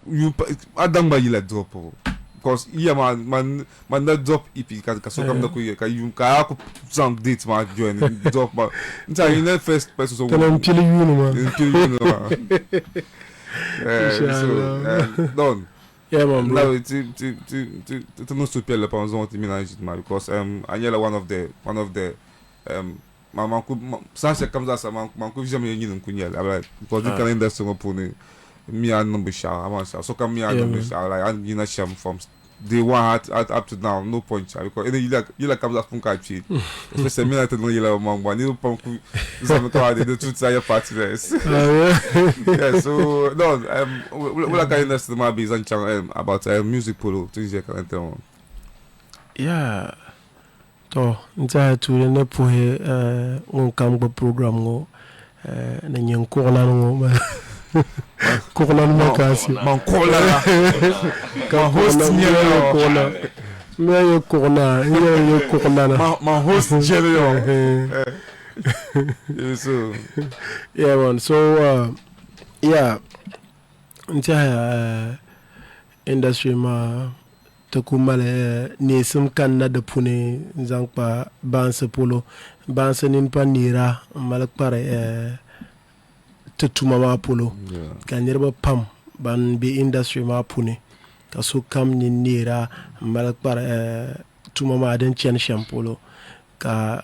you adang ba yila drop because iya man na drop EP ka so kam na ko you ka ako some dates ma join drop ba nta ina first person so tanan pili yunu ma don yeah man bro now it's no super le pas on mélange because Anyela one of the maman ça c'est comme ça man ko jamais yin kunya because the calendar so pour me and number sha so come me and number sha like and you know sham from day one up to now no point because you like comes up from catch especially me not know you like man you pon ku some to the two side party yes yeah so no we like kind of my business about music polo things you can tell yeah to nta tu le po he on kam go program go na nyen ko la no Corona Maccasio. Man corona. Ka host nyelo corona. Me corona, yo corona. Man host nyelo. So yeah man. So yeah. Ntia industry ma takumale ni sum kanna de pune zankpa banse polo. Banse nin panira malak pare tutuma ma polo ka nirba pam ban bi industry ma puni ka so kam ni nira mal par tuma ma den chen shampolo ka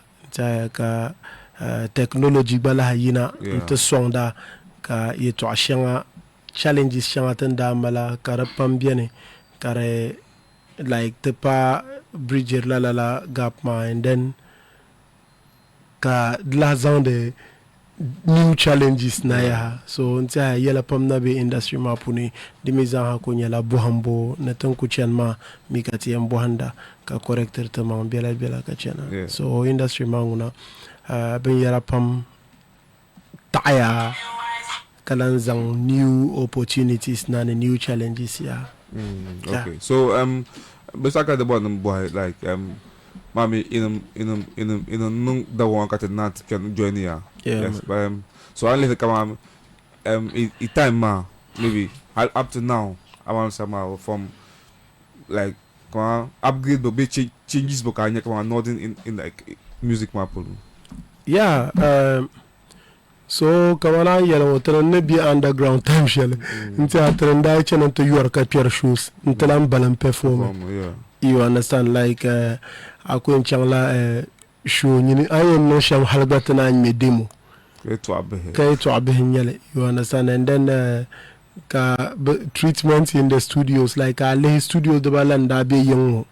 technology bala yina te sonda ka yeto ashanga challenges shanga tanda mala ka pam biene kare like te pa bridger la gap ma and then ka la zande new challenges na ya so ntia yela pam na be industry ma puni dimiza ha ko nyala buhambo na tan ku chenma mi kati em buhanda ka corrector ta ma bela ka chena so industry ma nguna ben yala pam taya kalan zang new opportunities na new challenges ya okay so besaka the bottom boy like mami in nung da one kat not can join ya yes but so I let come time ma maybe up to now I want some from like upgrade but changes but can come nothing in like music map yeah so kamana yellow tren be underground time shell nta trenda channel to your capier shoes ntalam balan perform you understand like akwen changla show nyini ayen no sham halbat na me demo kay to abehe nyale you understand and then treatment in the studios like alle studio de balanda be yongo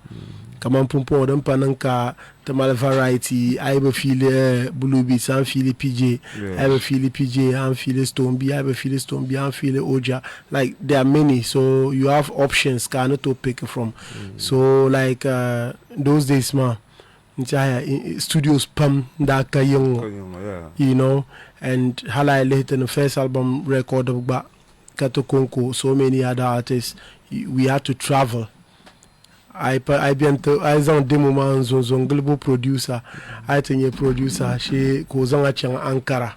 kaman pumpo dan pananka tamal variety I be feel blue beats and feel PJ I be feel PJ and feel stone B I be feel stone B and feel Oja like there are many so you have options cannot to pick from so like those days ma studios pam da kayong you know and hala later the first album record of ba Katokonko so many other artists we had to travel I zan demo man global producer I think producer she ko zan a can Ankara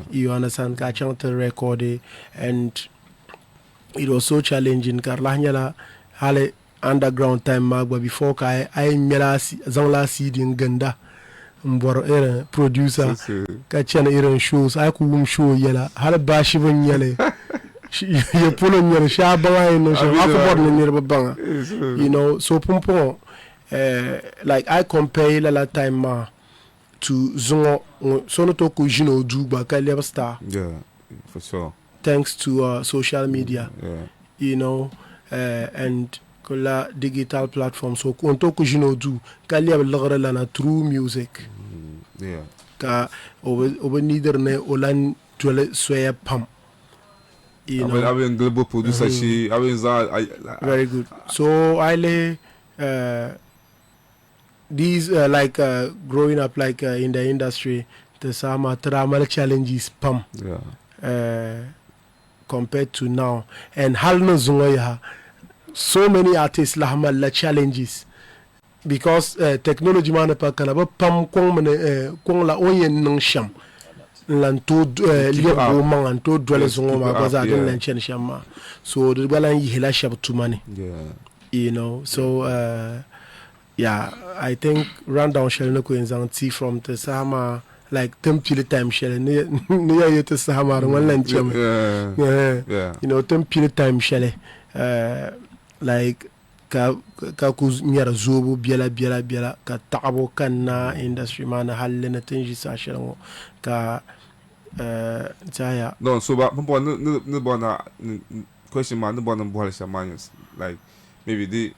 you understand ka can to record it and it was so challenging karla nyala hale underground time magba before ka I nyala zan la seeding ganda mbor era producer ka can irin shows I ku show yala hale bashi ban yale you pull on your shabba no you know so pumpo like I compare la time to zongo so no to ko jino do ba ka level star for sure thanks to social media you know and kola digital platform so ko to ko jino do ka level lagara la through music ka over neither ne olan tole soya pam you know I mean global producer she I mean very good so I lay these like growing up like in the industry the sama tramal challenges pam compared to now and halno zungoya so many artists lahma la challenges because technology man pa kana ba pam kong la oyen nang sham lanto liabo man anto dwele zongo ma baza den lanchen shama so the balan yihela shab to money. You know, so yeah, I think rundown shell no ko tea from the Sahama like tempile time shell near you to Sahama one lanchem. You know, tempile time shell like ka kuz nyara zobo biela ka tabo kana industry man halena tenji sa shell ka taya. No, so but no bona question man no bona bohale shamanians like maybe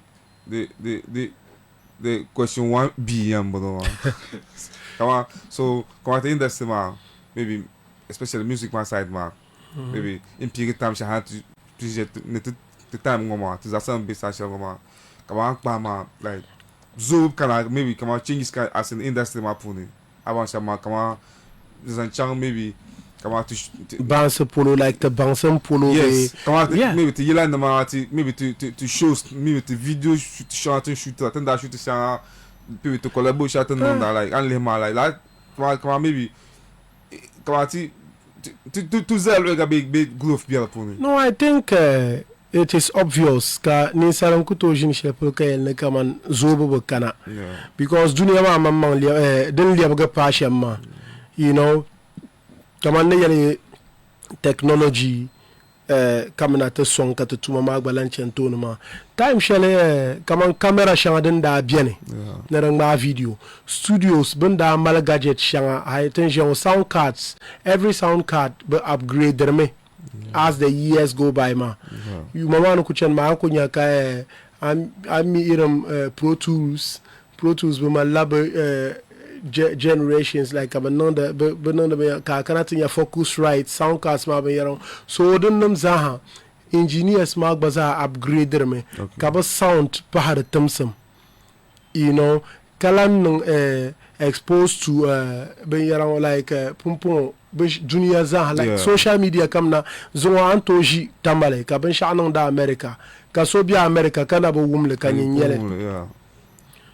the question 1B come on, so come at the industry man, maybe especially music man side man, maybe in period time she had to the time go to some business go come on man like zoom can maybe come on change as an industry man puni I want some come on there's a channel maybe come on to bounce polo like the bouncing polo. Yes, come on maybe to yell and maybe to show maybe to video shoot attend that shoot to maybe to collaborate and like only like come on maybe come on to zero big growth be upon. No, I think it is obvious ka ni salam kuto jin shepo kay ne kaman zobo kana because dunia ma mamman den liya ga passion ma you know kaman ne yale technology kamana ta son ka ta tuma ma gbalancen tonu ma time shele kaman camera shanga den da biene na ran ma video studios banda mal gadget shanga high tension sound cards every sound card be upgrade der me as the years go by ma you mama no kuchen ma ko nya ka am iram pro tools be my lab generations like abanonda ka kana tinya focus right sound cards ma be yaron so don nam zaha engineers ma gbaza upgrader me ka ba sound pa har tamsam you know kalan exposed to be yaron like pumpon junior zaha like social media kamna zo antoji tamale ka ben shanan da America ka so biya America kana ba wumle kanyenyele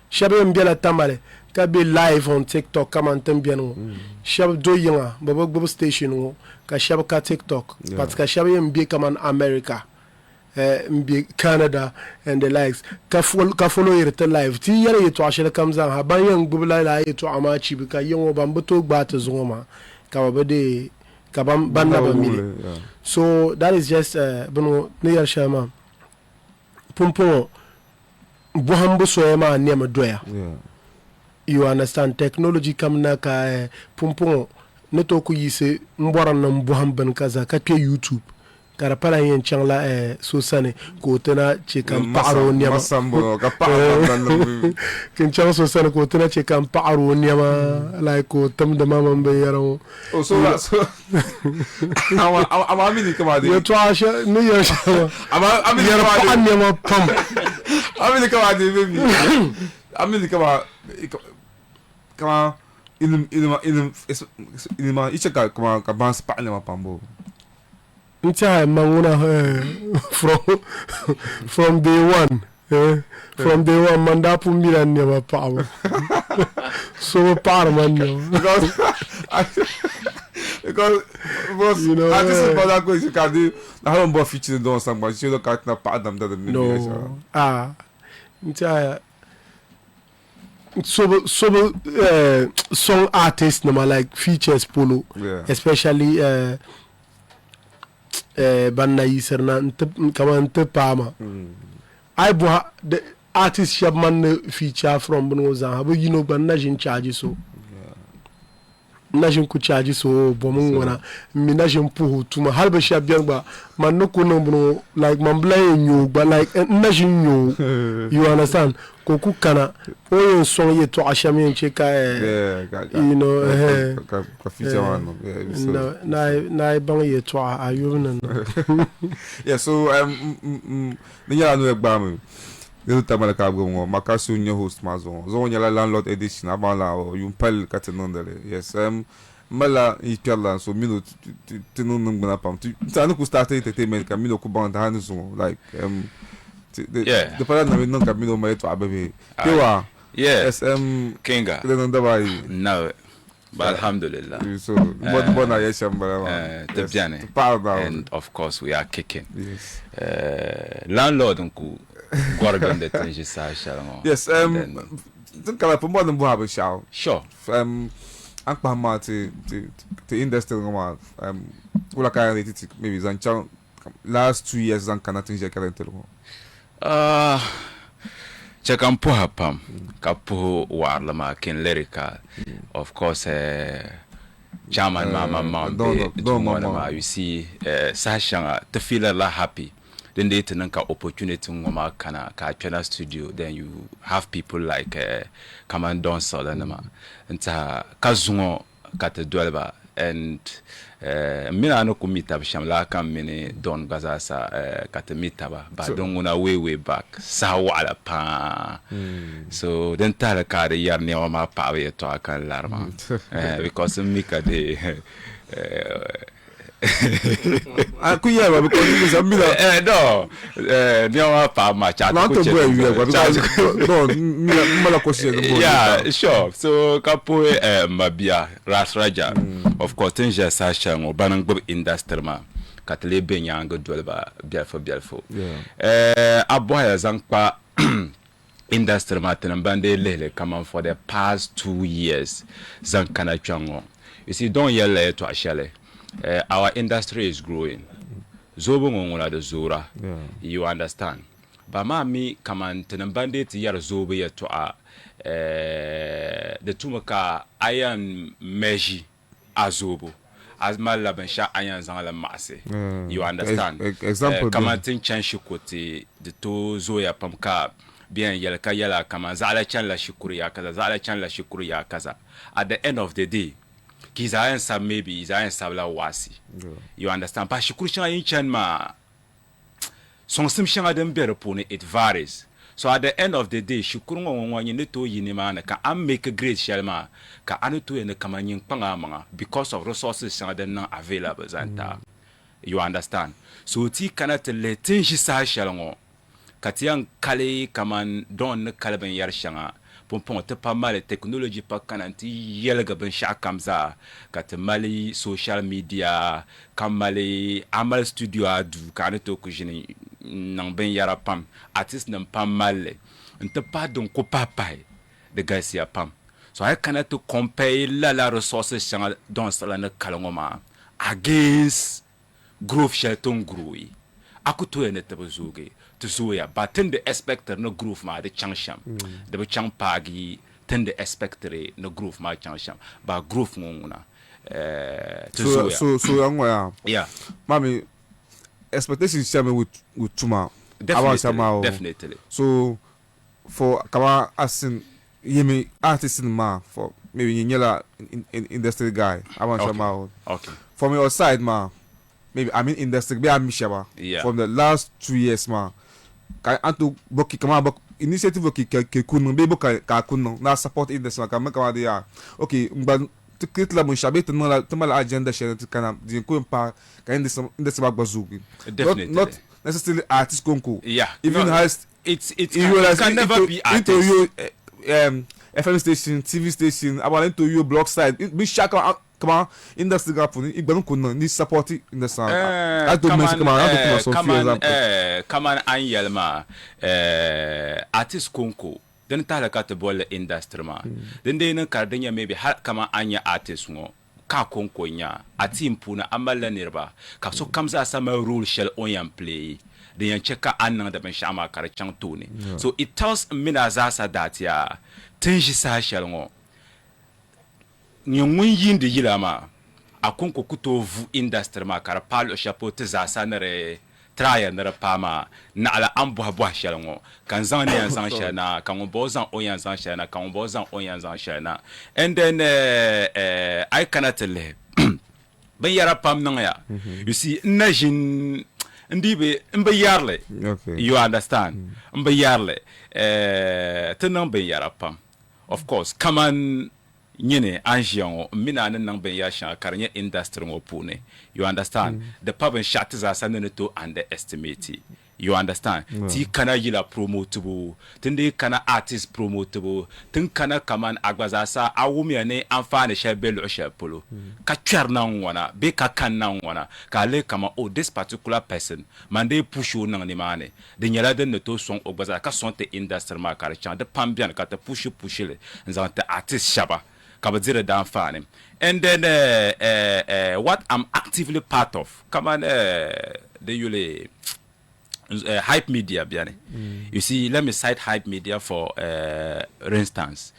shabe mbela tamale ka be live on TikTok kama ntembiano shab do yinga baba station ka shab ka TikTok parce que shab mbi kama America mbi Canada and the likes ka follow it live ti yare yeto ashele kamza ha ban yang bubla la yeto amachi bi ka yongo bambuto gbata zuma ka bade ka banda ba mili so that is just bono ne yar shama pumpo buhambo soyema nema doya you understand technology kamna ka pumpon neto ku yise mbora na mbuham ban kaza ka ke YouTube kara pala yen changla so sane ko tena che kam paro nyama masambo ka paro dan kin chang so sane ko tena che kam paro nyama like ko tam da mama be yaro oh so ama mini kama de yo twasha ni yo ama amini kama de nyama pam amini kama de baby amini kama ilma ichaka kama kabans pa le mapambo ntia manguna from day one from day one mandapu mira ne mapawo so par man because you know I just about that question can do na how mbo feature don sang but you look at na pa dam that no ntia so song artists no like features polo especially banna yiserna kama pama I bo the artist shabman feature from bonoza habo you know banna jin charge so najin ku charge so bomun wana mi najin puhu tuma halba shabyan ba man no ko no bono like man blay nyu ba like najin nyu you understand ko ku kana oyin son ye to ashami nche ka you know ka feature one na bang ye to ayun yeah so niya no egba me the time ka go Maccasio new host mazo zo nyala landlord edition abala o yumpel katenondele yes mala ipiala so minute tinun ngana pam tanu ku start entertainment ka mino ku band hand so like the parent na non ka mino mai to ababe Kpeewa yes SM Kinga no Alhamdulillah. So more na yeshambara. And of course we are kicking. Yes. Landlord nku gorgon de tenji sa shalom. Yes. Think kala more than bo shall. Sure. Ankpa ma te industry ngoma ula kaya maybe zancha last 2 years zan kana tinje kala ntelo. Chekan po hapam kapo warla ma kin lyrical. Of course chairman mama you see sashanga to feel la happy. Then they tenanka opportunity ngoma kana ka channel studio, then you have people like come and dance all and ma nta kazungo kate dwelba and mina no kumita bishamla kam mini don gaza sa kate mitaba but don't wanna way back sa wala pa so then tala kare yar ne ma pa we to akan larma because mika de Kuya because no no pa ma chat no yeah sure so kapo mabia Rass Rajah of course tenja sa chango banang bob industry ma katele benyang dolba bialfo aboya zankpa industry ma tenambande lele come for the past 2 years zankana chango you see don't yell to ashale. Our industry is growing. Zobo ngongula de zora. You understand? But mami kaman tenambande ti yar zobo ya to the tumaka ayan meji azobo. As malabensha ayan zangala mase. You understand? Example kaman tin chanshi kote the to zoya pamka bien yelka yela kaman zala chan la shukuru ya kaza zala chan la shukuru ya kaza. At the end of the day Kizayan maybe Izayan sabla wasi. You understand? But shukuru shanga yinchan ma son sim shanga dem bere pone it varies. So at the end of the day shukuru ngwa nyine to yini mana ka am make a great shelma ka anu to ene kama nyin panga manga because of resources shanga dem na available zanta. You understand? So ti kana te letin shi sa shelngo katiyan kale kaman don kalben yar shanga pompon te pas mal technologie pas kananti yelga ben shakamza kat mali social media kamali amal studio adu kaneto ko jini nan ben yara pam artist nan pam mal nte pas donc ko papai de gasia pam so I cannot to compare la resources dans cela ne kalongoma against growth shelton growing akuto ene te bezuge to zoya but in the expecter no groove ma de changsham de be chang pagi ten the expecter no groove ma changsham ba groove nguna to zoya so yanwa yeah mami expectation shame with tuma definitely so for kama asin yemi artist in ma for maybe nyela industry guy okay from your side ma maybe I mean industry be amishaba from the last 2 years ma ka anto boki kama bok initiative boki ke kunu be boka ka kunu na support industry kama kama dia okay mba to create la mushabe to la agenda share to kana di ko pa ka industry bagbazugi not necessarily artist konko even has it can never be artist into FM station TV station about into your blog side be shaka come on industry gap igbanun kunna ni support industry come on an yelma artist konko den tala ka te bol industry ma den de na kardenya maybe kama anya artist ngo ka konko nya ati mpuna amala nirba ka so kamza sama rule shell on yam play de yan cheka anna da ben shama kar chang tuni so it tells me azasa that ya tenji sa shell ngo nyongun yindi yilama akonko kuto vu industry ma kar palo chapeau te za sanere traya nere pama na ala ambo habwa shalongo kan zan ne zan shana kan bozan oyan zan shana kan bozan oyan zan shana and then I cannot tell ben yara pam nan ya you see najin ndibe mbe yarle you understand mbe yarle tenan ben yara pam of course come on nyene anjian mina nan ben ya sha karnya industry ngo pune you understand the pub and shot is as to underestimate You understand? Ti kana yila promotable, tindi kana artist promotable, tin kana kaman agbazasa awumi ane amfane shebelo shepolo. Ka twerna wana, be ka kanna wana, ka le kama oh this particular person, mande pushu nang ni mane. De nyala den to son ogbaza ka son te industry ma kare chan de pambian ka te pushu le, nzan te artist shaba. Kabadire dan fane. And then what I'm actively part of, come on, the yule hype media, biane. You see, let me cite hype media for instance.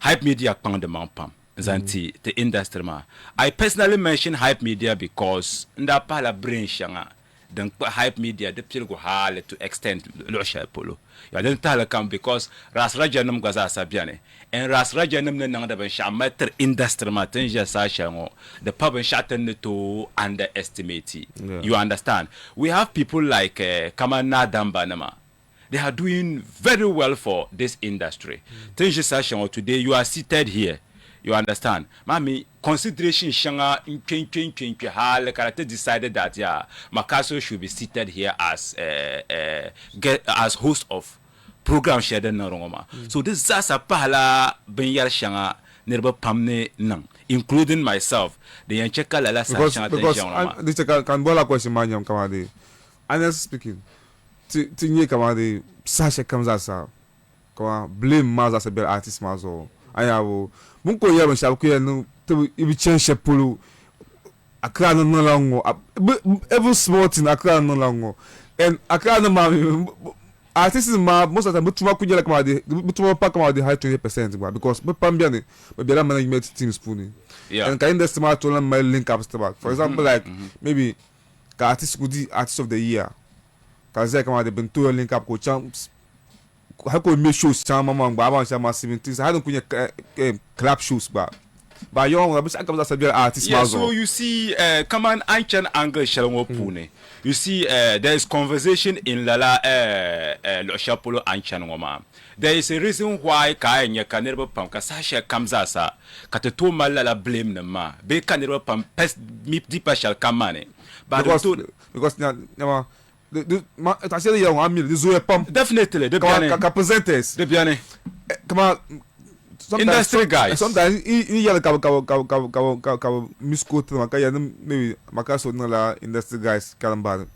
Hype media pang de mampam. Zanti the industry ma. I personally mention hype media because nda pala brain shanga. Donc hype media de pile go hale to extend lo polo. Ya den tala kam because Rass Rajah nam gaza sa biane. En Rass Rajah nam nang da ban sha meter industry ma tan ja sa shango. The pub shatten to underestimate. Yeah. You understand? We have people like Kamana Damba nama. They are doing very well for this industry. Tan ja sa shango today you are seated here. You understand? Mami, consideration shanga in hal karate decided that Maccasio should be seated here as host of program shared na rongoma. So this zasa pala benyar shanga nerba pamne nang, including myself. The yancheka lala sa shanga because this can bola question manyam kamade. Honestly speaking, tinye kamade sasha kamza sa kama blame maza sa bel artist mazo. Ayawo munko yaba shabukuya no to ibi change pulu akra no lango every small thing akra no lango and akra no ma artists ma most of the time mutuma kunya like ma de mutuma pack ma de high 20% because me pambia ne me bela management team spoon and kind of smart to my link up step for example like maybe ka artist could be artist of the year ka say come de bento link up ko champs how could make shows chama man ba ban chama 17 I don't kunya clap shows ba young but I come as a artist. Yeah, so you see come on ancient angle shalom pune. You see there is conversation in lala lo shapolo ancient woma. There is a reason why ka nya kanerba pam ka sasha kamzasa ka te to malala blame na ma be kanerba pam pes mi deeper shall kamane but because nyama I said young amil this way pump definitely de bien ka presenters de bien come industry guys sometimes you yell ka misquote maka maybe Maccasio na la industry guys kalamba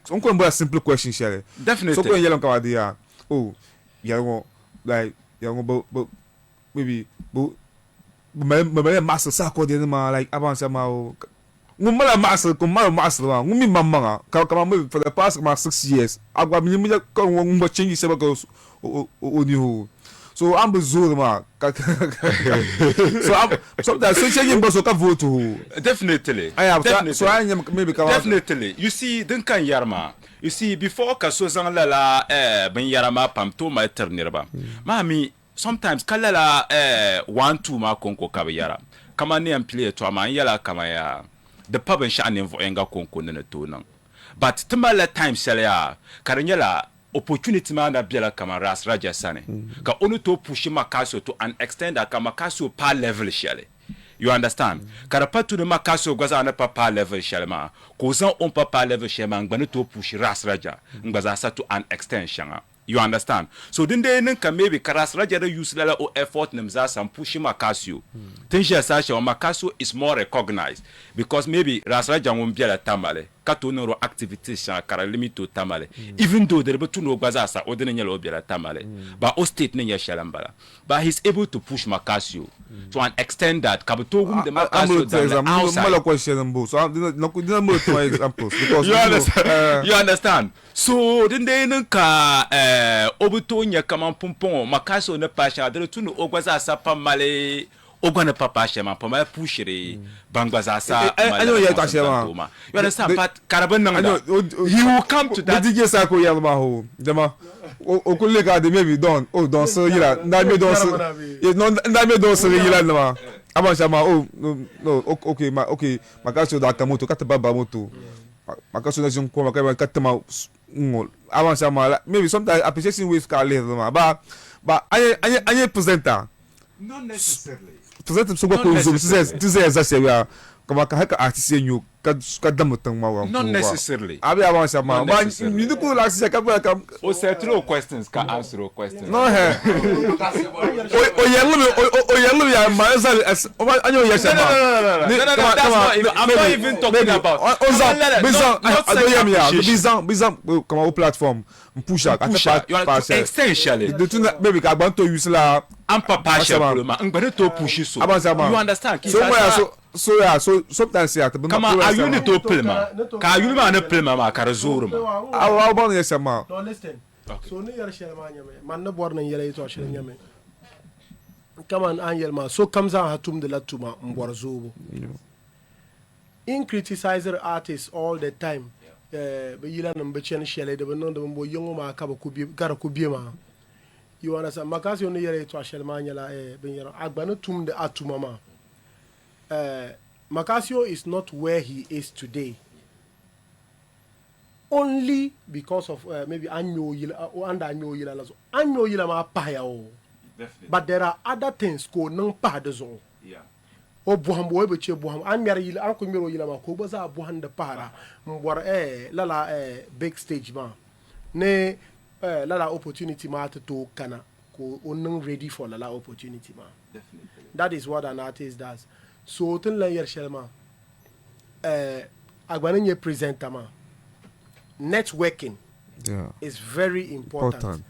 so on a simple question share definitely so ko yell ka dia oh yango like yango maybe master sa ko dia ma like avance ma ngumala master wa ngumi mamma ka for the past 6 years agwa mi ko ngumba change se ba ko oni so I'm bezuru ma so sometimes so changing boss ka vote definitely so I maybe definitely you see den kan yarma you see before ka so zan lala ben yarama pam to ma eternirba mami sometimes kalala 1-2 ma konko ka yara kama ne am play to ma yala kama ya the pub and shan envo enga konko ne to nan but timala time sele karanyala opportunity man na biela kama Rass Rajah sane ka onu to push Maccasio to an extent that Maccasio pa level shele you understand karapa to the Maccasio gwaza na pa level shele ma ko zan on pa level shele ma ngba to push Rass Rajah ngbaza sa to an extent shanga you understand so then they can maybe Rass Rajah use la o effort nemza sam push Maccasio tenja sa Maccasio is more recognized because maybe Rass Rajah won biela tamale kato no activities sha kara limit to tamale even though there be to no gbaza sa odene nyalo biela tamale but o state nenya shalambala but he's able to push Maccasio to an extent that kabuto gum the Maccasio I'm question mbo so no more to examples because you understand so then they nka obuto nya kama pompon Maccasio ne pasha there to no ogbaza sa pamale ogwana papa shema pama pushire bangbaza sa I know you are you understand but karaban nanga he will come to that DJ Sako yalma ho dema o kollega de maybe don so yila na me don so na me don so yila na aba shama no okay Maccasio da kamoto kataba moto Maccasio na jonko makaba katama ngol aba shama maybe sometimes appreciation with ka le ma but I presenter not necessarily present so go this is exactly kama ka haka artist you ka damutan ma not necessarily. Abi awan sama. Ba mi du ko la si ka o settle questions ka answer questions. No he. O yellow ya ma anyo ya sama. No, I'm not even talking about. Bizan kama o platform push out essentially the thing that maybe ka gban to use la am papa share ma ngbere to push so you understand so sometimes ya kama ayu ni to plema ka ayu ma na plema ma ka rezoro ma awa ba no sama no listen so ni yar shel ma nyame man na bor na yele to shel nyame kama an yel ma so kamza hatum de latuma mbor zobo in criticizer artists all the time be yila nan be chen shele de non de mbo yongo ma ka ba ku bi gara ku bi ma you understand Maccasio no yele to shel ma nyala be yero agbana tum de atuma ma Maccasio is not where he is today only because of maybe anyo yila and anyo yila lazo anyo yila ma pa ya o but there are other things ko nan pa de zo o buham bo be che buham an mer yila an ko mero yila ma ko ba za buhan de para mbor lala big stage ma ne lala opportunity ma to kana ko on ready for lala opportunity ma definitely that is what an artist does so tin la yer shelma agbana nye presenter ma networking is very important.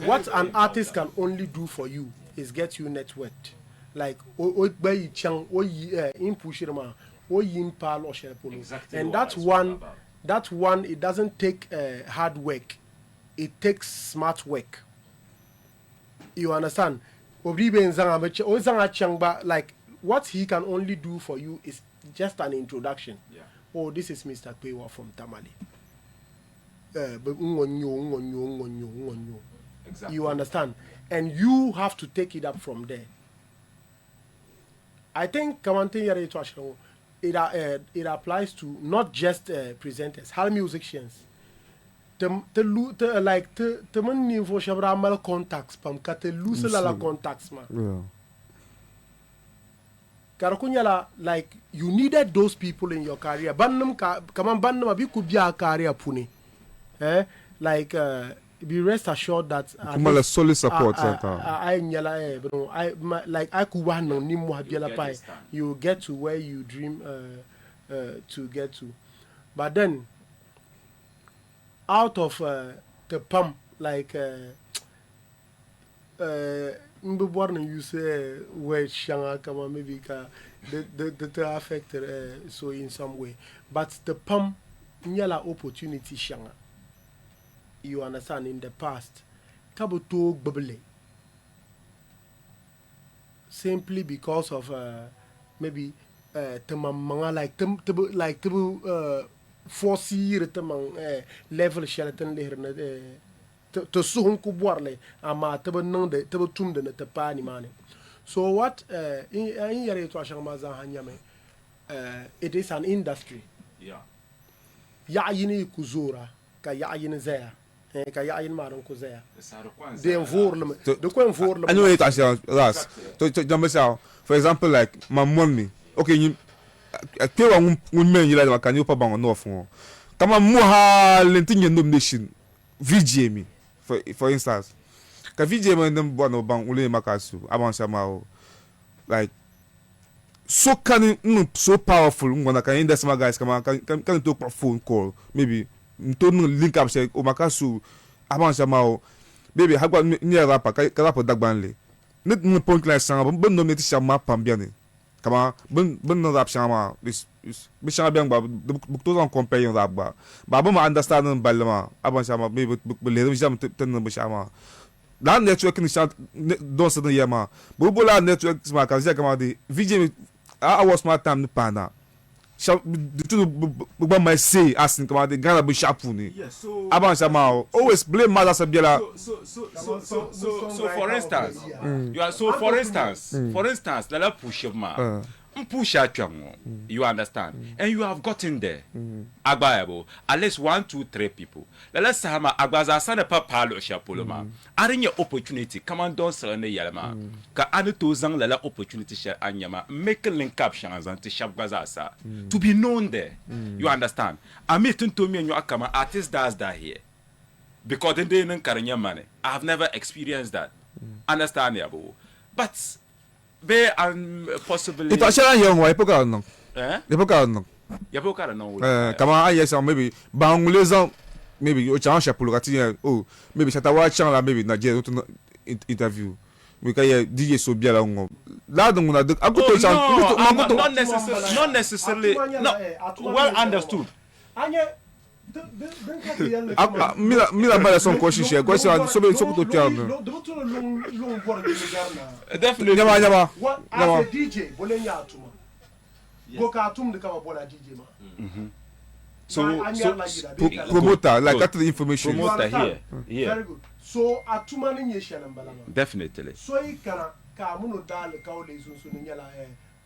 What an artist can only do for you is get you networked. Like and that one it doesn't take hard work, it takes smart work. You understand? Like what he can only do for you is just an introduction. Oh, this is Mr. Kpeewa from Tamale. Exactly. You understand? And you have to take it up from there. I think it applies to not just presenters, how musicians. Contacts, contacts, man. Like you needed those people in your career. Like be rest assured that solid support you get to where you dream to get to. But then out of the pump, like you say where shanga kama maybe the affected so in some way, but the pump nyala opportunity shanga. You understand, in the past, kabuto bubble simply because of maybe like foresee level shalatin to soon kubarle ama nang de tum de te pani mane. So what in yare to ashamaza hanyame it is an industry. Ya yini kuzura ka ya yini zaya. Ka ya yin maron ko zaya de envorlem de ko envorlem anyway it actually Rass to for example like my money okay you Kpeewa men you like can you pa bang no fun kama mo ha lentin nomination VJ me for instance ka VJ me dem bo no bang ule Maccasio aban sama like so can so powerful ngona kan index ma guys kama can talk phone call maybe to link up say o Maccasio avant sama baby hagwa ni rapa ka rapa dagbanle net no point like sama bon no meti sama pambiane kama bon no rap sama bis sama bien ba to on compare rap ba ma understand balma avant sama baby le jam ten no sama la network ni chat don se no yama bo la network ma ka kama de VJ I was my time ni pana my say asking about the Ghana be sharpuni. Always blame mother Sabiela. So for instance, you are for instance, la push of ma. push at you understand, and you have gotten there. Agbayabo, at least 1, 2, 3 people. Let's say Agbaza sana pa palo shapoloma. Aren't your opportunity? Come on, don't sell any yalama. Ka anu to zang la opportunity share anyama. Make a link up shanzan to shabgaza to be known there. You understand? I meet to me and you akama artist does that here. Because they didn't carry your money. I have never experienced that. Understand, yabo. But they are possibly. It's actually young. Why poka no? Eh? Poka no. Ya poka no. Come on, yes, maybe. Banguleza, maybe you chance ya pulukati. Oh, maybe shatawa changa maybe na je to interview. Because DJ so bien là on. Là donc on a not necessarily. No, well understood. Mila bala son question share. Question so be so to tell. Definitely. Nyama. As a DJ, bolenya atuma. Goka atum de kama bola DJ ma. So promoter like that the information. Promoter here. Very good. So atuma ni nyesha na mbala ma. Definitely. So ikana ka muno dal ka o le sunsu ni nyala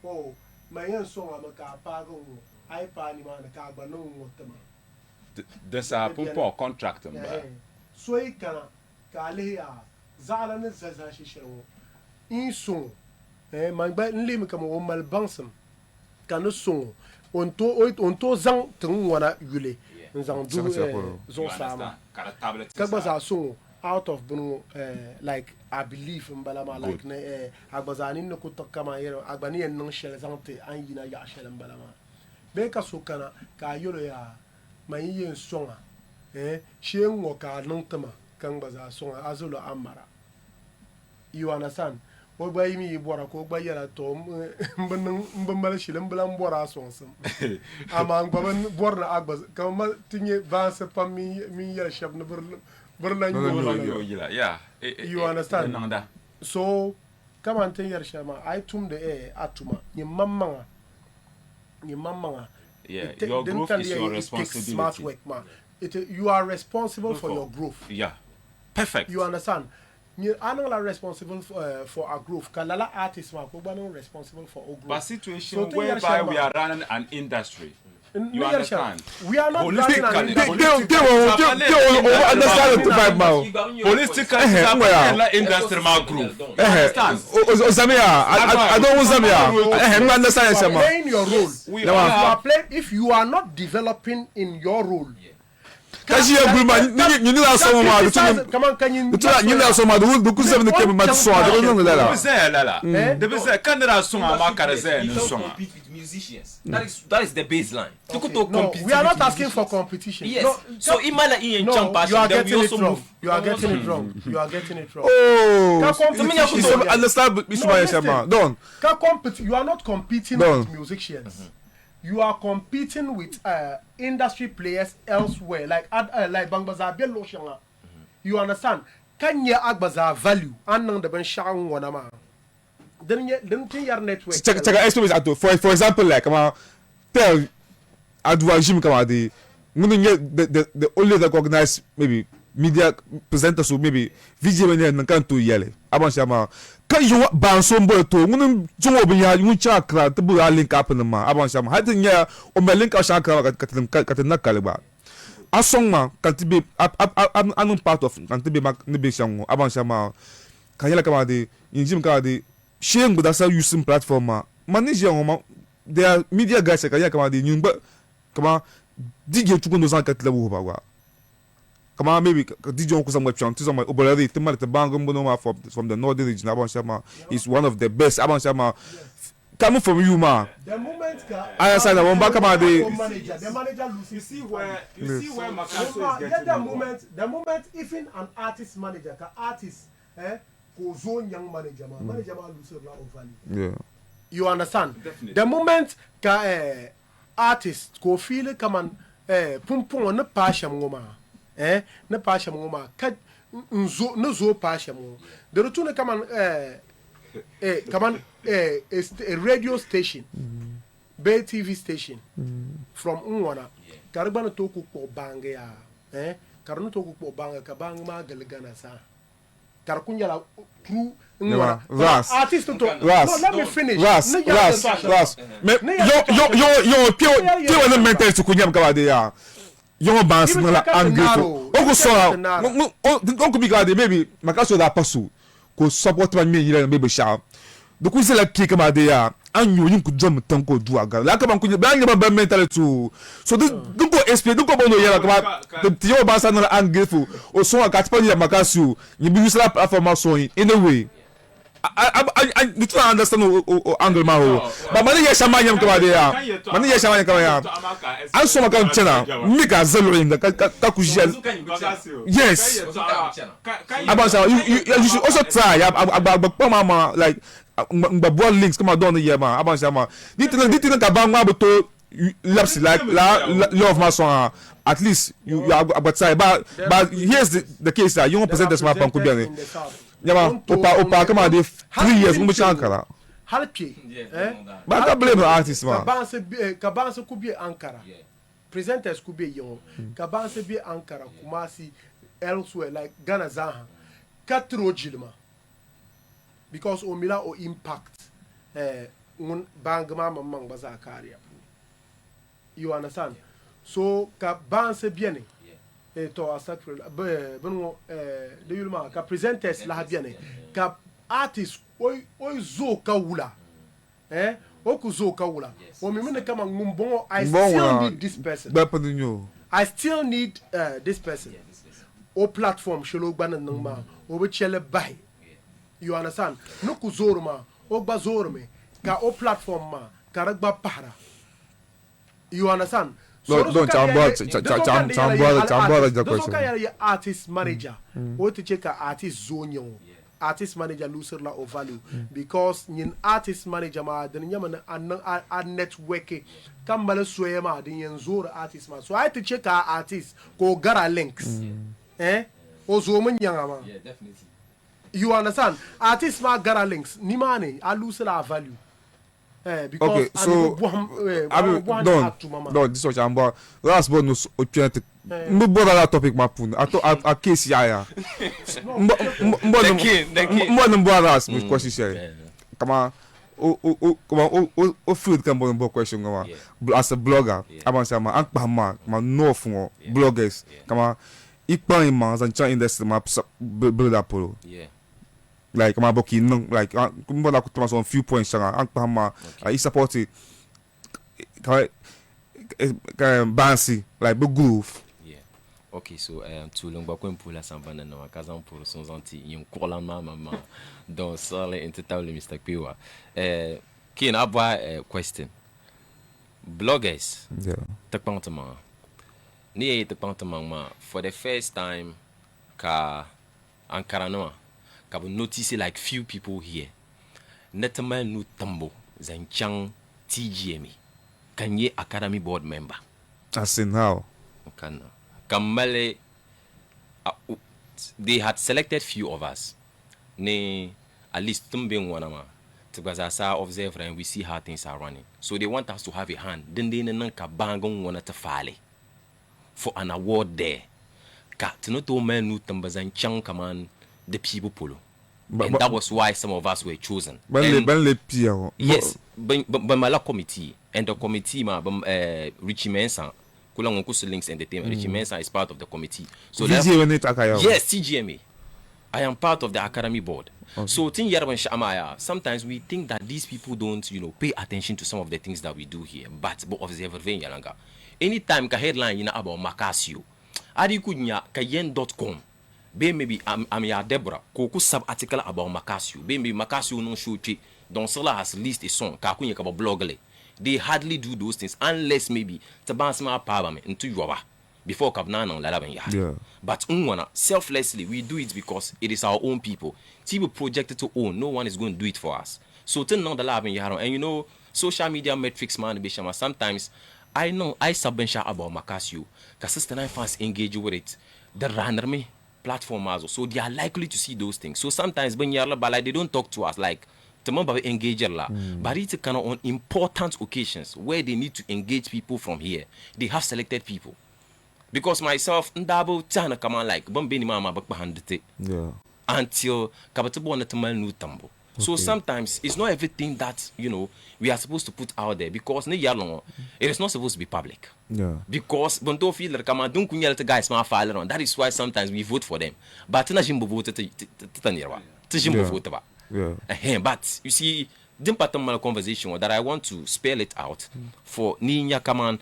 oh mayen so ma ka pa go ai pa ni ma ka gba no ngotama. This a pumpo contract so ikana ka le ya zala ne zaza shishiro in son man ba nlim kama o mal bansam kana son on to zang tun wana yule zang du zo sama ka ba za son out of bunu like I believe mbalama like ne agbazani ne ko tokkama yero agbani en non shele zante an yina ya shele mbalama be ka so kana ka yolo ya mayiyen songa shen woka nantama kan baza songa azulu amara. You understand? What by me bora ko ba yara to mbambal shilim blan bora sonsum amang baban borna agbaz kam tinye vance pam mi yara shab na burla yeah. You understand? So come on tin yara shama I tum de atuma ni mamma. Yeah, your growth is your responsibility. Smart work, man. You are responsible for your growth. Yeah, perfect. You understand? You are not responsible for our growth. Kalala artists, man, we are not responsible for our growth. But situation whereby we are running an industry. You understand? We are not running an industry. They understand the vibe now. Politically, industry group. Understand? I don't want Zamia. I understand You are playing your role. You are playing. If you are not developing in your role. Kaji ya bulma ni la so ma du tu ni la so ma du ku se ne ke ma so a do no la de be se kan ra so ma ka re se no so musicians. That is the baseline. No, we are not asking for competition. Yes. No, so imagine in champion, you are then getting we it also wrong. move. You are getting it wrong. You are getting it wrong. Oh, understand, Mr. Mayashama. Don't. You are not competing with musicians. You are competing with industry players elsewhere, like Bangbaza Bello Shanga. You understand? Can you Agbaza value and the Ben Shang Wanama? Then your network. Check for example, like tell Adwajim Kamadi, the only recognized maybe media presenters who maybe visually and can't do yellow. Abanshama. Can you bounce on board to Jobiya, you chakra, the Buddha link up in the ma, Abansham, hiding here on my link of Shakra Katanakaliba. A song ma can't be I'm part of can't be Nibisham, Abanshama, Kayala Kamadi, in Jim Kadi, sharing with us using platform. Manager, there are media guys like Kayaka Kamadi, but come on, DJ Chukuno Katlabu. Come on, maybe DJ Kusam to my Oberadi, Timothy Bangum from the northern region. Abanshama is one of the best. Abanshama coming from you, ma. The moment I said, I won't back about the manager loses. You see where Maccasio is getting the moment even an artist manager, artist, goes on young manager, manager loses a lot of value. Yeah. You understand? Definitely. The moment artist go feel it, come on, pum pum on the passion woman. Ne pasha moma ka nzo no zo pasha mo the return come on a radio station Bay TV station from Unwana karibana toku ko banga ya karno toku ko banga ka banga ma galgana sa Karakunyala through Rass. artist to Rass. no, let me finish. Rass. Yo, pure na mental to kunyam kawade ya. Yo bansi na angefo. Ogo so. Onko bi kawade baby, Maccasio da pasu. Ko support man me yira baby sha. Do ku sela ki kawade ya. Anyo yin ku drum tanko do aga. La ka ban kunya ba ngaba ba mental to. So this don't go explain, don't go bono yira ka. The yo bansa na angefo. O so aka tipa ya Maccasio. You be use la platform so in a way. I need to understand angle ma but mani ya shama nyam kwa dia mani ya shama nyam ya an so maka chena mika zelo inga ka kujia yes abansa you should also try agba mama like ngba links come down here ma abansa ma ditina ka ba ngwa boto lapsi like love ma so at least you about try but here's the case that you won't present this ma pan ko bien Yama, opa, come on, 3 years, much Ankara. Halpie, But I blame the artist, man. Kabanse could be Ankara. Presenters could be young. Kabanse be Ankara, Kumasi, elsewhere, like Ghana Zaha. Katro Jilma. Because Omila or impact, Bangama Mang Bazakaria. You understand? So, Kabanse Biene. To a sacred Benoit de Yulma, ka presenters la bien, ka artist, oi zo kaula, oku zo kaula. O me kama ngumbongo, I still need this person. I still need this person. O platform, sholo bana nangma, o chele bay. You understand? No kuzorma, o bazorme, ka o platform ma, karagba para. You understand? Don't artist manager. What to check artist zone artist manager loser la o value because yin artist manager ma den nyama a network kambale soye ma den yin zoro artist ma so I to check artist ko gara links o zo mun yanga ma Yeah, definitely. you understand artist ma gara links ni mane a loser la value. Because okay, so no, this is what I'm about. Last but no opportunity. No bother that topic, my pun. I case ya. More bother us with question share. Come on. Field can be a question. As a blogger, I'm saying my no for bloggers. Come on. Ikpan man and China industry map build up. Yeah. Like my book like kumbola kutuma some few points sanga ankpama I support it Bansi like big groove. Yeah. Okay, so tout long ba pour la sambana na kazan pour son anti yim kola mama dans ça les intitable Mr. Kpeewa. Qui na boa question. Bloggers. Yeah. Departement. Ni departement ma for the first time ka Ankara no we notice like few people here. Netama nu tambo zanchang TGME. Kanye Academy board member. As in how? Kamale they had selected few of us. Ne at least tumbing one ama. Because as I observe and we see how things are running. So they want us to have a hand. Then they nanka bangon wana to fale for an award there. Ka tinoto man nu tamba zanchang kaman the people polo. And that was why some of us were chosen. Yes, but my committee and the committee, Richie Mensa, links entertainment. Richie Mensa is part of the committee. So yes, CGMA. I am part of the academy board. Okay. So sometimes we think that these people don't, pay attention to some of the things that we do here. But observe anytime ka headline about Maccasio, adikunya kayen.com. Maybe I'm ya Deborah. Koku sub article about Maccasio. Maybe Maccasio no show tree. Don Sola has released a song. Kakunya kaba bloggle. They hardly do those things unless maybe tabansma power into yoba before kabna na lalaban ya. But selflessly we do it because it is our own people. People projected to own. No one is going to do it for us. So turn on the lab and social media metrics man bishama. Sometimes I know I subvention about Maccasio. Because fans engage with it. The runner me. Platform also, so they are likely to see those things. So sometimes when you're like they don't talk to us like engage but it's kind of on important occasions where they need to engage people from here. They have selected people because myself double chana come on like mama yeah. until kabatibo na tamal nu tambo. So sometimes it's not everything that we are supposed to put out there because it is not supposed to be public. Yeah. Because bonto feel like come don't kunya let guys ma file on. That is why sometimes we vote for them. But na jimbo vote tanirwa. Jimbo vote ba. Yeah. But you see, the conversation that I want to spell it out for Ninya Kaman.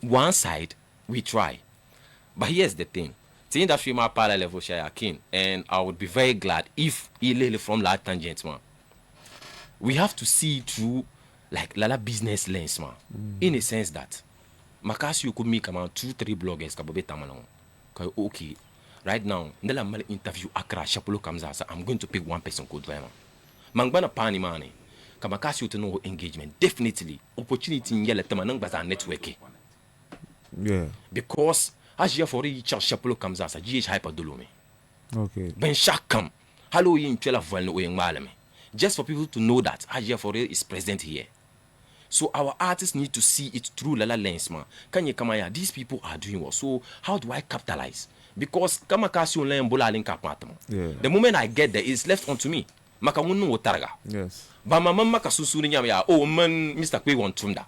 One side we try, but here's the thing: the industry my parallel level share keen, and I would be very glad if he from that tangent man. We have to see through like lala business lens man, in a sense that Maccasio could make around 2-3 bloggers kabobe tamalong. Okay, right now, ndala mal interview Accra Shapolo Kamza. I'm going to pick one person called Vema. Mangbana pani money. Maccasio to know engagement. Definitely opportunity in yellow tamanang baza networking. Yeah. Because as you for each Shapolo Kamza, GH hyperdolome. Okay. Ben Shakam. Hello in Chela Valno in Malame. Just for people to know that Ajia Fourier is present here. So our artists need to see it through Lala lens, man. Can you come here? These people are doing well. So how do I capitalize? Because Maccasio len bola link up. The moment I get there, it's left onto me. Makamuno Otarga. Yes. But my mama Kasusunya, oh man, Mr. Kpeewa on Tunda.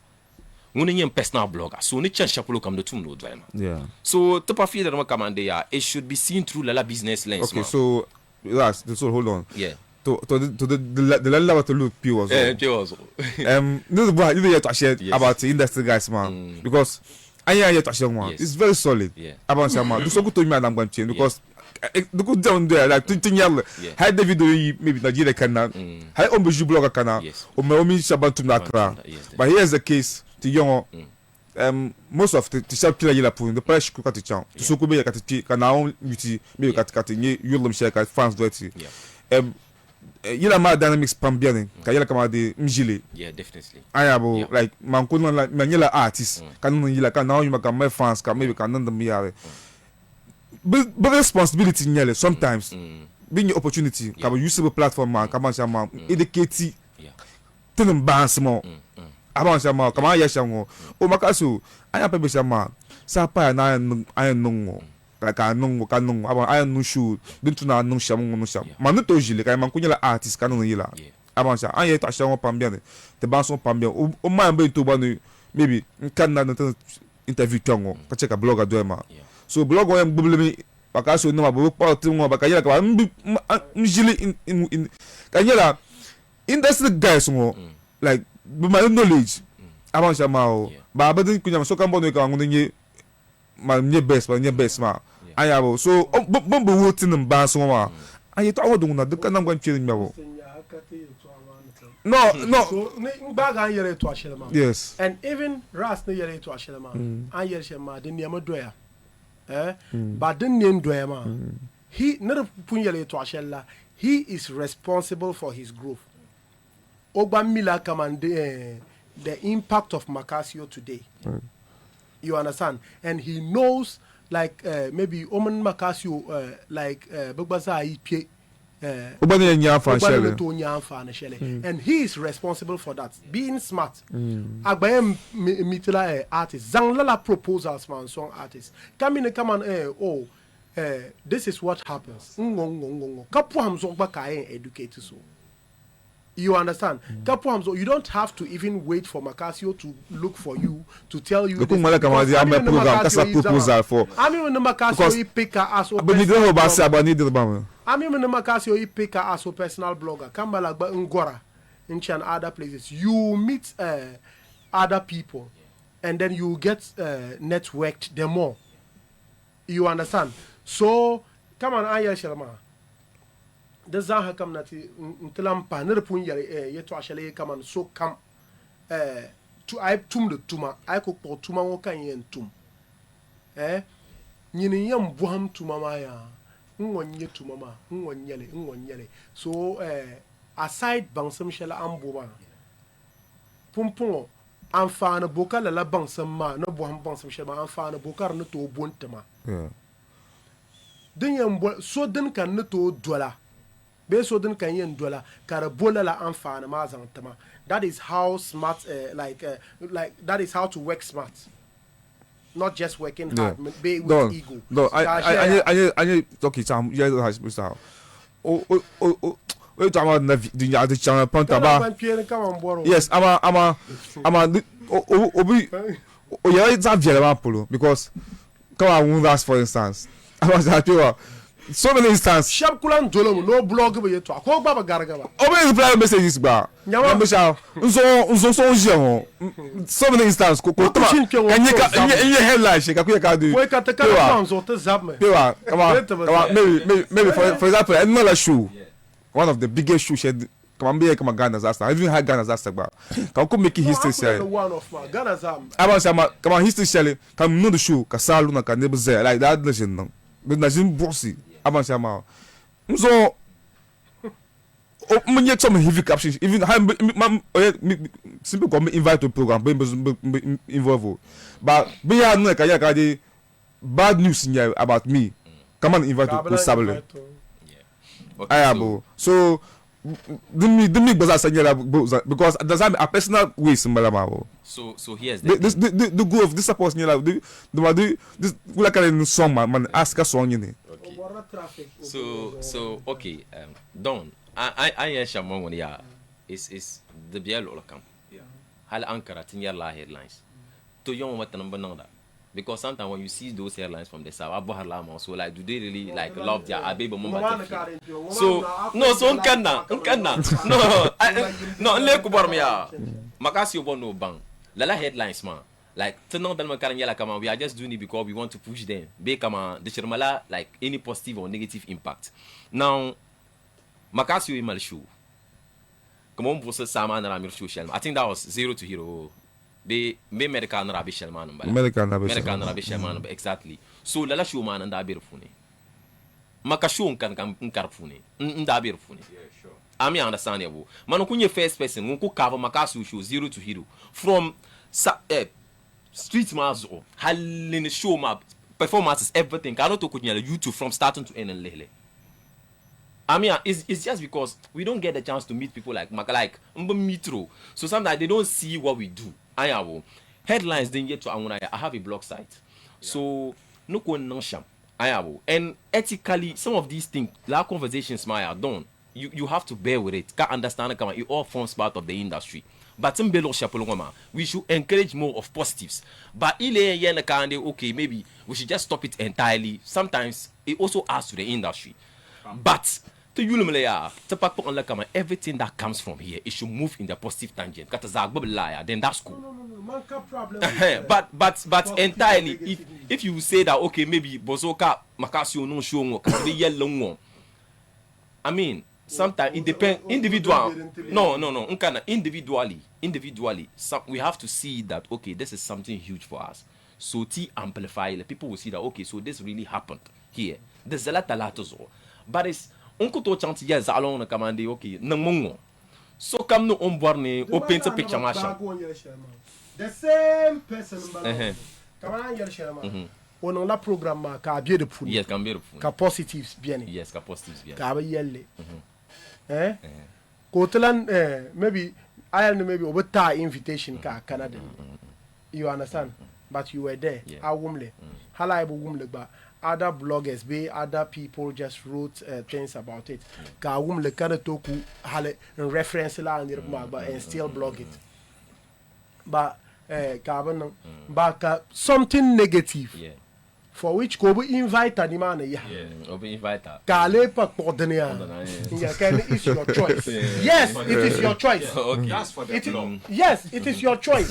One personal blogger. So ni chance Shapolo come the tumno driver. Yeah. So to feel that it should be seen through Lala business lens. Okay, so Rass, so hold on. Yeah. To the level to look Kpeewa. No, but you have to share about the industry guys, man, because I hear to share one. It's very solid. Yeah. About some man. Do so good to me and I'm going to change because the good down there like 20 years. How the video maybe Nigeria can now. How ombuju blogger can now. Or my own shaban to Nakra. But here's the case. The young. Most of the sharp killer yellow put in the price cook at the town. To so could be a cat can now maybe cat you love share fans dirty. Yela ma dynamics pambiane kayela kama de mjile. Yeah, definitely. Ayabo like man kono like manyela artist kanu yela kan now you can my fans can maybe can none me are but responsibility nyele sometimes being your opportunity can usable platform man kama shama educate tenem banse mo aban shama kama ya shama o Maccasio aya pe be shama sa pa na ayan nungo like kanung aba ayan nu shoot dintu na nu sham nu sham manu to jile kay man kunyala artist kanu yila aban sha aya to sham pambiane te banso pambiane o ma mbe to ba no maybe kan na interview tongo ka check a blogger do ma so blogger yam bubble Maccasio no ma bo part ngo ba kayela ka mjile in kayela industry guys ngo like my knowledge aban sha ma ba ba din kunyama so kan bono ka ngunye ma nye best ma ayabo so bombo wotin mba so ma ayi to awodo na de kanam gwan chiri nyawo no so mbaga yere to ashelema. Yes. And even Rass ne yere to ashelema an yere shema de niam doya but the name doya ma he not pun yere to ashella, he is responsible for his growth. Ogba mila kamande the impact of Maccasio today. You understand? And he knows, like maybe Oman Maccasio, like Bugbaza Ipe, and he is responsible for that. Being smart. Agbayem mitila artist. Zanglala proposals man song artist. Come on, this is what happens. Kapu hamzo bakaye educate so. You understand? You don't have to even wait for Maccasio to look for you to tell you. I'm a proposal for. I mean, when the Maccasio pick as a Maccasio pick as a personal blogger. Kambala Ngora, in and other places. You meet other people, and then you get networked them more. You understand? So come on, Aya Sharma. The Zaha come nati ntelampa nerepun yare yeto ashale come and so come to I tum the tuma I could pour tuma wokan yen tum nyini yam buham tuma maya nwonye tumama nwonyele so aside bansam shela amboba pumpon amfana boka la bansam ma no buham bansam shela amfana bokar no to bontama den yam so den kan no to dola beso den kan yen dola karabola la amfana ma zantama. That is how smart like that is how to work smart, not just working hard with ego. No, I talk it. Yeah, Mr. we talk about the channel point about. Yes, ama obi yeah it's a very polo because come on Rass for instance. I was happy so many instances. Sharp kulan dolo no blog be to ko baba gargaba. Obi reply messages ba. Nyama so many instances ko kanye headline she ka do. We ka te ka so te zap me. Kpeewa, come on, maybe for example, another show, one of the biggest shows, come on, be come Ghana's disaster. I even had Ghana's disaster, but come make it history share. One of my Ghana's come on, history share. Come know the show, Kasalu na can never say like that. Legend, no, but legend bossy. Sama, so. When you some heavy captions, even simple come invite to program, be involved. But be ya no kaya bad news in about me. Come on, invite to Sable. So the me because there's a personal way So here's the goal of this suppose the this like a song man ask a song in. So okay, Don. I am Shamon ya is the Biel Olakam. Hal Ankara Tinyala headlines. To young what number nada. Because sometimes when you see those headlines from the South, so like do they really like love their Abeba Mumba? So unkanna. No, Lekubarmia. Maccasio no bang. Lala headlines man. Like to know that we are just doing it because we want to push them. Be kama the Shermala like any positive or negative impact. Now Maccasio in show. Come on, process Sama and Ramir show. I think that was 0 to hero. Be American Rabbi Shelman. American Rabbi Shelman, exactly. So Lala show man and Dabirfuni. Maccasio can Carfuni. Dabirfuni. Yeah, sure. I mean, understand you. Manokunya first person who could cover Maccasio show 0 to hero. From street maps or Halin show map, performances, everything. I don't talk with YouTube from starting to end and lele. I mean, it's just because we don't get the chance to meet people like Mitro. So sometimes they don't see what we do. Headlines didn't get to I have a blog site. So no sham. And ethically, some of these things, like conversations, done. You have to bear with it. Can't understand it. It all forms part of the industry. But we should encourage more of positives. But okay, maybe we should just stop it entirely. Sometimes it also adds to the industry. But to everything that comes from here, it should move in the positive tangent. Then that's cool. But entirely, if you say that okay, maybe Bozoka Maccasio no show yellow. I mean, sometimes it depends individual. No. Individually, we have to see that okay, this is something huge for us. So amplify. People will see that okay, so this really happened here. There's a lot of but it's unko to chanti ya zalon na kamande okay nang mongo so kam no onborne open to picture masha the same person kamana yel sherma on la programme ka bien de pour yes can be ka positives bien yes ka positives bien ka ba yelle ko tlan maybe maybe obata invitation ka Canada you understand but you were there awumle hala ibo wumle ba other bloggers, other people just wrote things about it. Kawum le kana toku hale reference la and still blog it. But something negative. Yeah. For which ko invite animane ya. Obi invite. Kale pa kodenia. It's your choice. Yes, it is your choice. Okay. That's for the blog. Yes, it is your choice.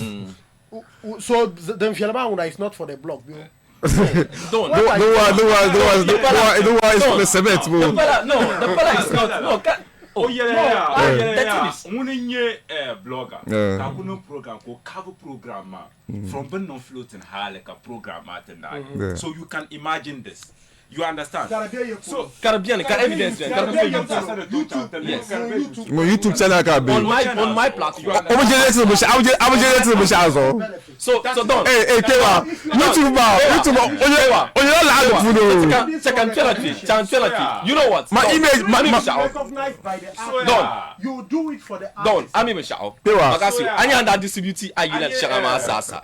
So the Fialama is not for the blog. No one is for the cement. The fella is not. No. Blogger. Kabuno program ko cover program from Benon floating high like a program so you can imagine this. You understand? So Caribbean evidence. YouTube channel can be on my platform. So don't. Hey, Kpeewa. YouTube. You know what? My image, recognized by the app. Don't. You do it for the app. Don't. I'm even shout. Maccasio. I need that distribute. I use Sharama Sasa.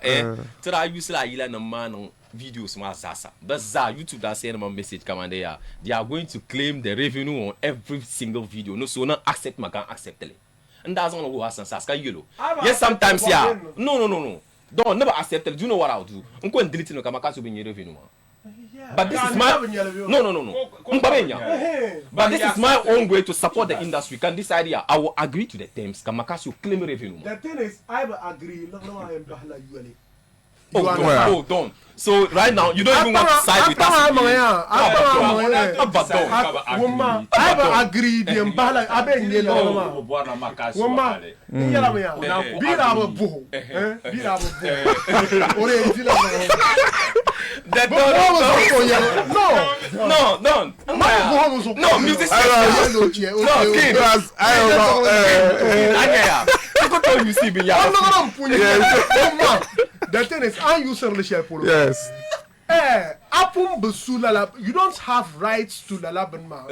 Try use la ila na man. videos ma Zasa. But YouTube that send my message come and they are going to claim the revenue on every single video. No, so not accept my can accept it. And that's one who has Saska yellow. Yes, sometimes yeah. No. Don't never accept it. Do you know what I'll do? I'm going to delete no Maccasio be revenue. But this is my no. But this is my own way to support the industry. Can this idea? I will agree to the terms. Can Maccasio claim revenue? The thing is, I will agree. Don't. So right now you don't even want to side with us. I will agree. The mbala abe nyela mama. Mama, nyela me ya. Bira abo bo. Bira abo bo. Ore ifila mama. No, musician. The thing is, I use a little. Yes. You don't have rights to the Labanma.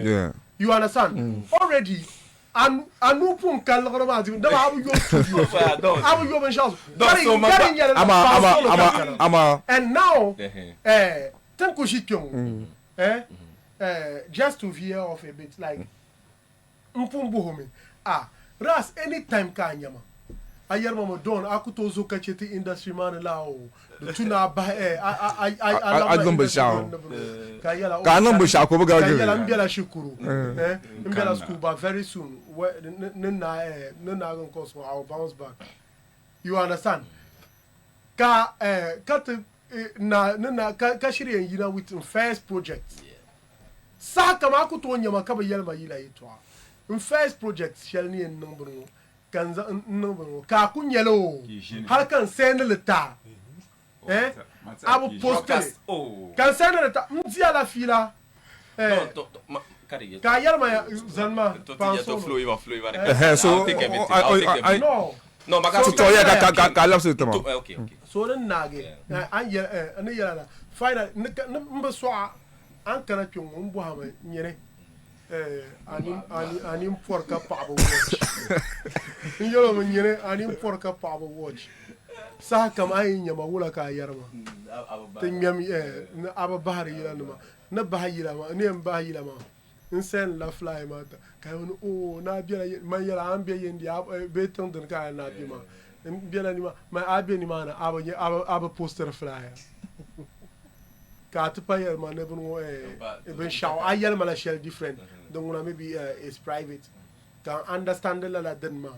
Yeah. You understand? Already. And Anupum Kalama, never have your studio. I will go and shout. And now, Tankushikyon, just to veer off a bit, like Mpumbuhumi. Rass, anytime Kanyama. Ayarmama don akutozo kacheti industry man lao the tuna ba I don't shout. Kanombe shout ko ga kayala mbela shukuru mbela school but very soon nna gon cause our bounce back. You understand? Ka ka shiri yina with first project. Sa kama akuto nyama ka ba yelma yila yitwa. First project shall ni number kan ka kunyelo har kan send le ta abu poster kan send le ta mtia la fila ka yarma zanma so no so to ya ka lapse tama okay so den nage an yala final mbe so an kana kyun mbu ha nyere anim porca pabo watch. Yolo manyere anim porca pabo watch. Sa kam ay nyama wula ka yarma. Tingam na aba bahari yila na bahayila ma ne bahayila ma. Insen la fly ma ka wono o na biya man yala an biya yendi be ton den ka na bi ma. Biya ni ma abi ni ma na aba poster flyer. Kat payel man even even show ayel man shell different donc maybe is private can understand la den ma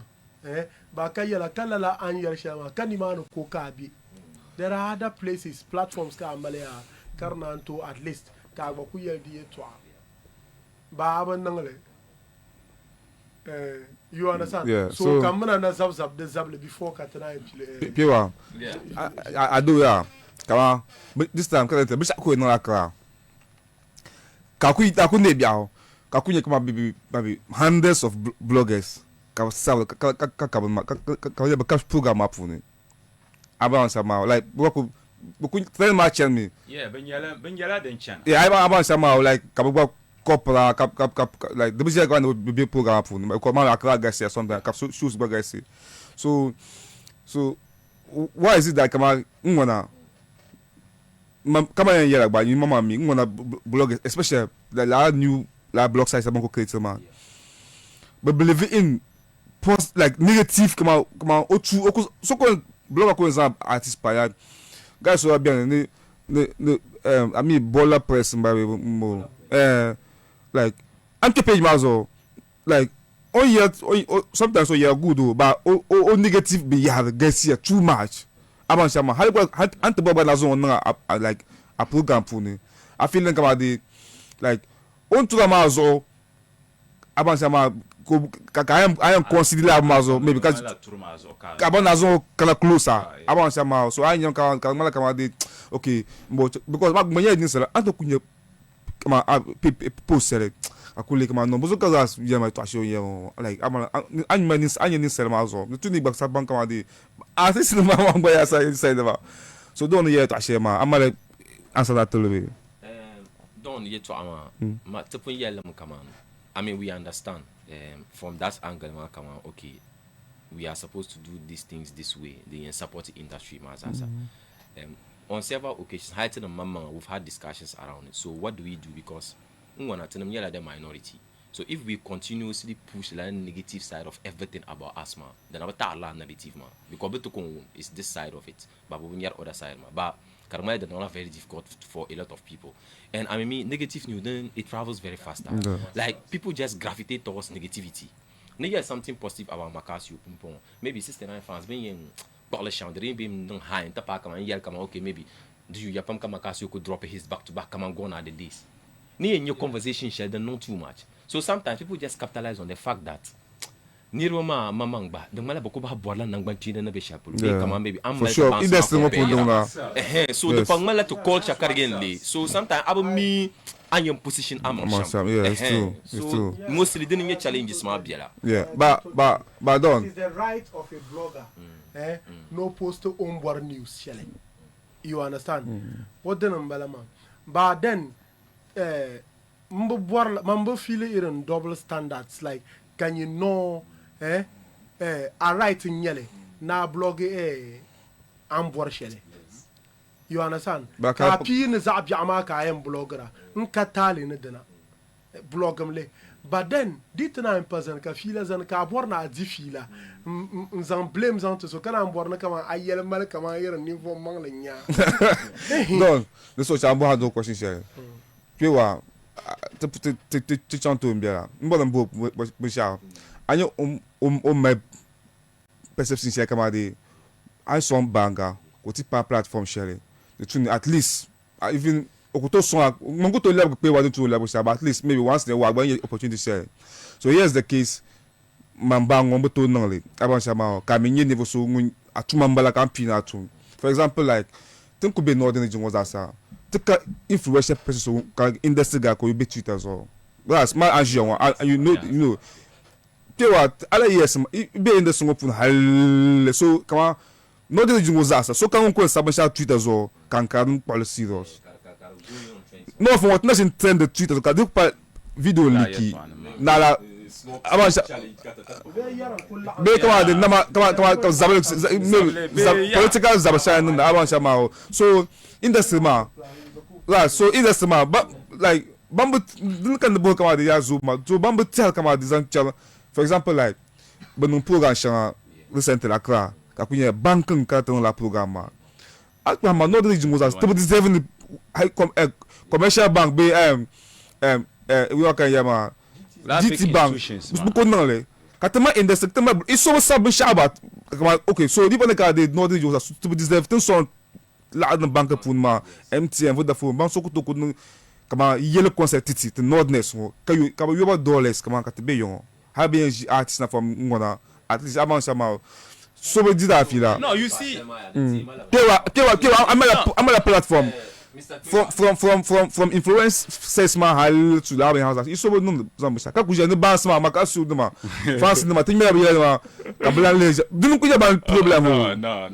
ba kayela kala la an yel shama kanima no ko kabi. There are other places platforms ka malaya karnanto at least ka ba ku yel di to ba ban nangle you understand? Yeah, so kam na zab the zable before katana Kpeewa. I do yeah. Kama this time kala te bisa ko na kra ka ku ne bia ka ku nye kama baby hundreds of bloggers ka sell ka program apu ni aba sama like boku tell my channel me ben yala den chan yeah aba sama like ka boku kopra like the bisa go be program apu ni ko ma akra guys something ka shoes guys so why is it that kama ngwana kama yela ba ni mama mi ngona blog especially la new blog sites abon ko create man but believe in post like negative kama otu so ko blog ko example artist pa guys so bien ni ami bola press mba mo like anti page mazo like sometimes so you good but o negative be you have guys here too much aban sama hal ante baba na zone na like a program puni I feel like about the like on to mazo aban sama ko I am consider mazo maybe because aban na zone kala closer aban sama so I nyam ka mala kama de okay because bag manya ni sala anto kunye kama poster akule kama no bozo kaza ya ma to show ya like anya ni sala mazo tu ni bak sa bank kama de artist no mama boya sa inside ba so don't yet to share ma amale answer that tell don't yet to ama ma tepun yele mu kama I mean we understand from that angle ma kama okay we are supposed to do these things this way the support industry ma sasa on several occasions, Haiti and Mama, we've had discussions around it. So what do we do? Because we want to tell them the minority. So if we continuously push the negative side of everything about asthma, then our ta'ala negative man. Because it's this side of it, but we need other side man. But Karma is not very difficult for a lot of people. And I mean, negative news, then it travels very faster. Yeah. Like people just gravitate towards negativity. There's something positive about Maccasio. Maybe 69 fans being polished and they being high and tapa come and yell come okay maybe do you yapam Maccasio could drop his back to back come and go on at the days. Near in your conversation Sheldon not too much. So sometimes people just capitalize on the fact that Niroma mamangba the malabokuba bola nangbantina na bishapul. Come on maybe I'm for sure. So the pangmala to culture again. So sometimes about me I am position I'm yeah, it's true. So it's true. Mostly didn't get challenges ma biela. Yeah, but don't. It's the right of a blogger. No post to onboard news, Shelley. You understand? What the number, man? But then, Mambo feel it in double standards. Like, can you know, I write in yellow, now blog onboard Shelley. You understand? But Kapi is up Yamaka, I am blogger. Nkatali ne dena blogam le. But then, ditna in person ka fila zan ka borna di fila. Zan blame zan to so kana borna kama ayel mal kama yer ni fo mang lenya. Non, le so chambo ha do question share. Kpeewa te chanto mbia. Mbola mbo sha. Anyo my perception share kama de I some banga ko ti pa platform share. The tune at least even Okuto song Mongo level Kpeewa to level but at least maybe once in a while when you opportunity share. So here's the case. Mamba ngombo to nangle. Aban shama kaminye niveau so atumambala kampina atu. For example like think could be northern region was asa. Take influential person so can industry guy ko you be Twitter so. That's my angle you know. Kpeewa ala yes be industry open hal so kama northern region was asa. So can ko sabasha Twitter so kan policy those. No, for what nothing trend the Twitter because do pa video leaky. Nala abasha. Be come the nama come political zabasha no abasha ma. So industry ma. Right, so industry ma but like bambu look at the book come the yazu ma. So bambu tell come the channel. For example like benung program sha recently la kra ka kunye banking ka ton la programme. Akwa ma no the jumuza 77 commercial bank be we work in yama GT bank buko nale katama industry katama iso sabu shabat okay so di bana ka de no de josa to deserve ten son la na bank pour ma MTN Vodafone ban so ko to kama yele concert titi the nordness ka you ba dollars kama ka te be yon ha be artist na from ngona at least amount sama so be did afila no you see Kpeewa I'm a platform from influencers ma hal to la house iso bo num zambusha ka kuja ne ba sama Maccasio de ma France de ma tin me ya ma ka blan le dinu kuja ba problem no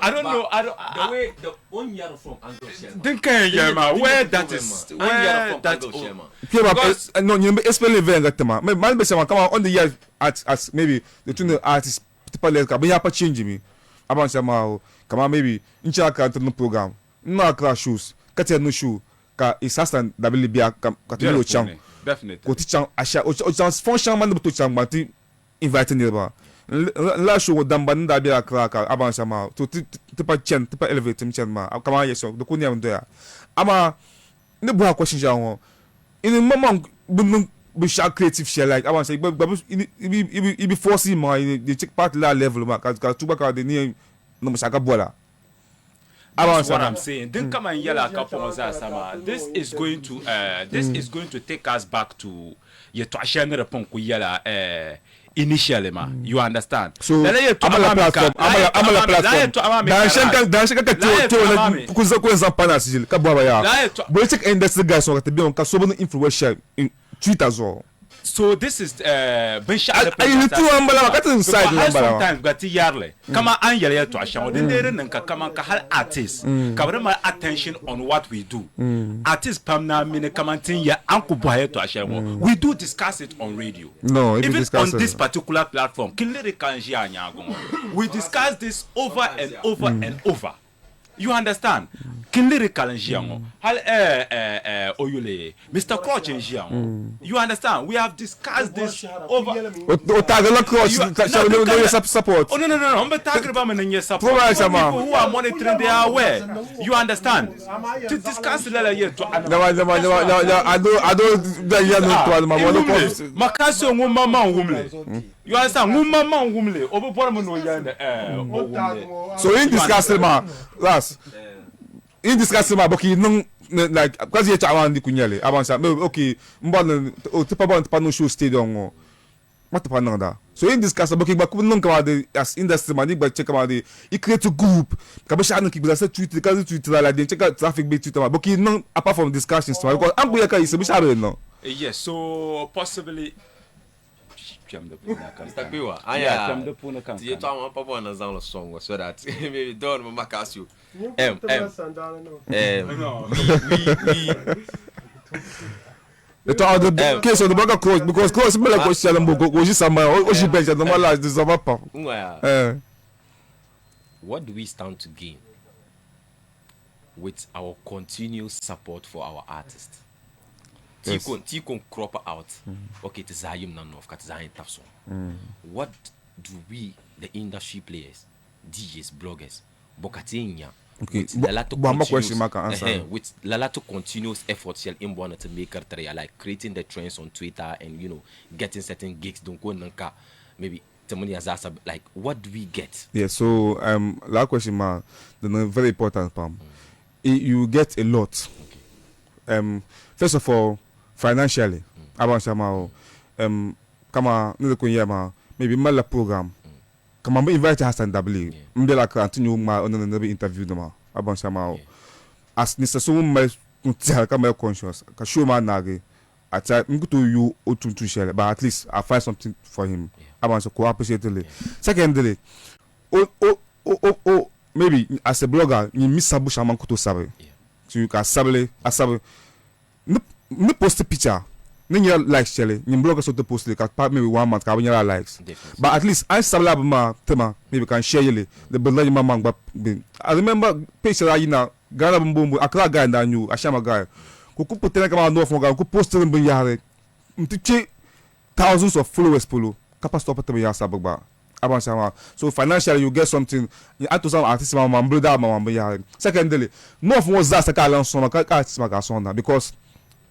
I don't know the way the one year from Angle Sherman think where that is where that Kpeewa no you explain le exactement mais mal be sama come on the year at maybe the two artists people like ka ya pa change me avant sama kama maybe incha ka no program no akra shoes kati no shoe ka isastan da bilibia ka tilo chang definitely ko ti chang asha o chang function man to chang mati invite ne ba la show damba nda bia akra ka aban sama to ti pa chen ti pa elevate tim chen ma kama yeso do kunya ndo ya ama ne bo question ja ho in mama bunun be sha creative share like aban say be forcing ma the check part la level ma ka tuba ka de ni no mo shaka bola. That's what I'm saying. Then come and yell at Sama. This is going to take us back to your Twashana Punk yella initially, ma. You understand? So I'm a platform. So this is sometimes got yearly. Come on, yell to Asham. Then come on, artists. Cover my attention on what we do. Artists Pamna Mine Kamantin ya Uncle Boy to Asham. We do discuss it on radio. No, even on this particular platform. We discuss this over and over and over. You understand? Kin lyrical in Jiango. Hal oyule. Mr. Crouch in Jiango. You understand? We have discussed this over. Support. Oh no. I'm talking about my support. People who are monitoring, they are aware. You understand? To discuss the letter here. I don't. Maccasio mama wumle. You understand? Mama wumle. Over Portman So in discussing man, Rass. In discussing man, because no like because you chawan di kunyele. Abansa, okay. Mbana o tipa ban tipa no show stadium. What tipa nanda. So in discussing, because baku nung kamade as industry man, but check kamade. He create a group. Kabasha anu kibula se tweet, because tweet like they check out traffic be Twitter man. Because nung apart from discussions, because ambu yaka is bisha no. Yes, so possibly. Mr. Kpeewa, you talk about one of the song so that maybe don't Maccasio. The case of the burger coach because coach be like coach Shalambo go somewhere or she bench at the mala this over pa. What do we stand to gain with our continuous support for our artists? Tikon crop out. Okay, to Zayim Nanof, Katzayin Tafson. What do we, the industry players, DJs, bloggers, Bokatinya, okay, with Lalato continuous efforts in one to make her like creating the trends on Twitter and getting certain gigs, don't go nanka, maybe like what do we get? Yeah, so last question, man, the very important Pam. You get a lot. Okay. First of all, financially, kama nile kunya ma maybe mala program kama mbe invite Hassan Dabli mbe la continue ma on the interview ma abansha ma as nisa so mbe kuntia kama conscious ka show ma nage ata mkuto you otuntu shele but at least I find something for him abansha ko appreciate it. Secondly, maybe as a blogger you miss sabu shaman kuto sabe so you can sabe asabe me post a picture. Ninya likes Shelly. Ni blog so to post like maybe 1 month ka wanya likes. But at least I sabla ma tema maybe can share yele. The blog mama ngba. I remember page la yina Ghana mbombo akra guy na new ashama guy. Ku putena kama no for ku post them be yare. Mtiche thousands of followers polo. Kapa stop tema ya sabagba. Abansama. So financially you get something. You add to some artists mama brother mama be yare. Secondly, no of was that ka lan so ka artist ma ka so na because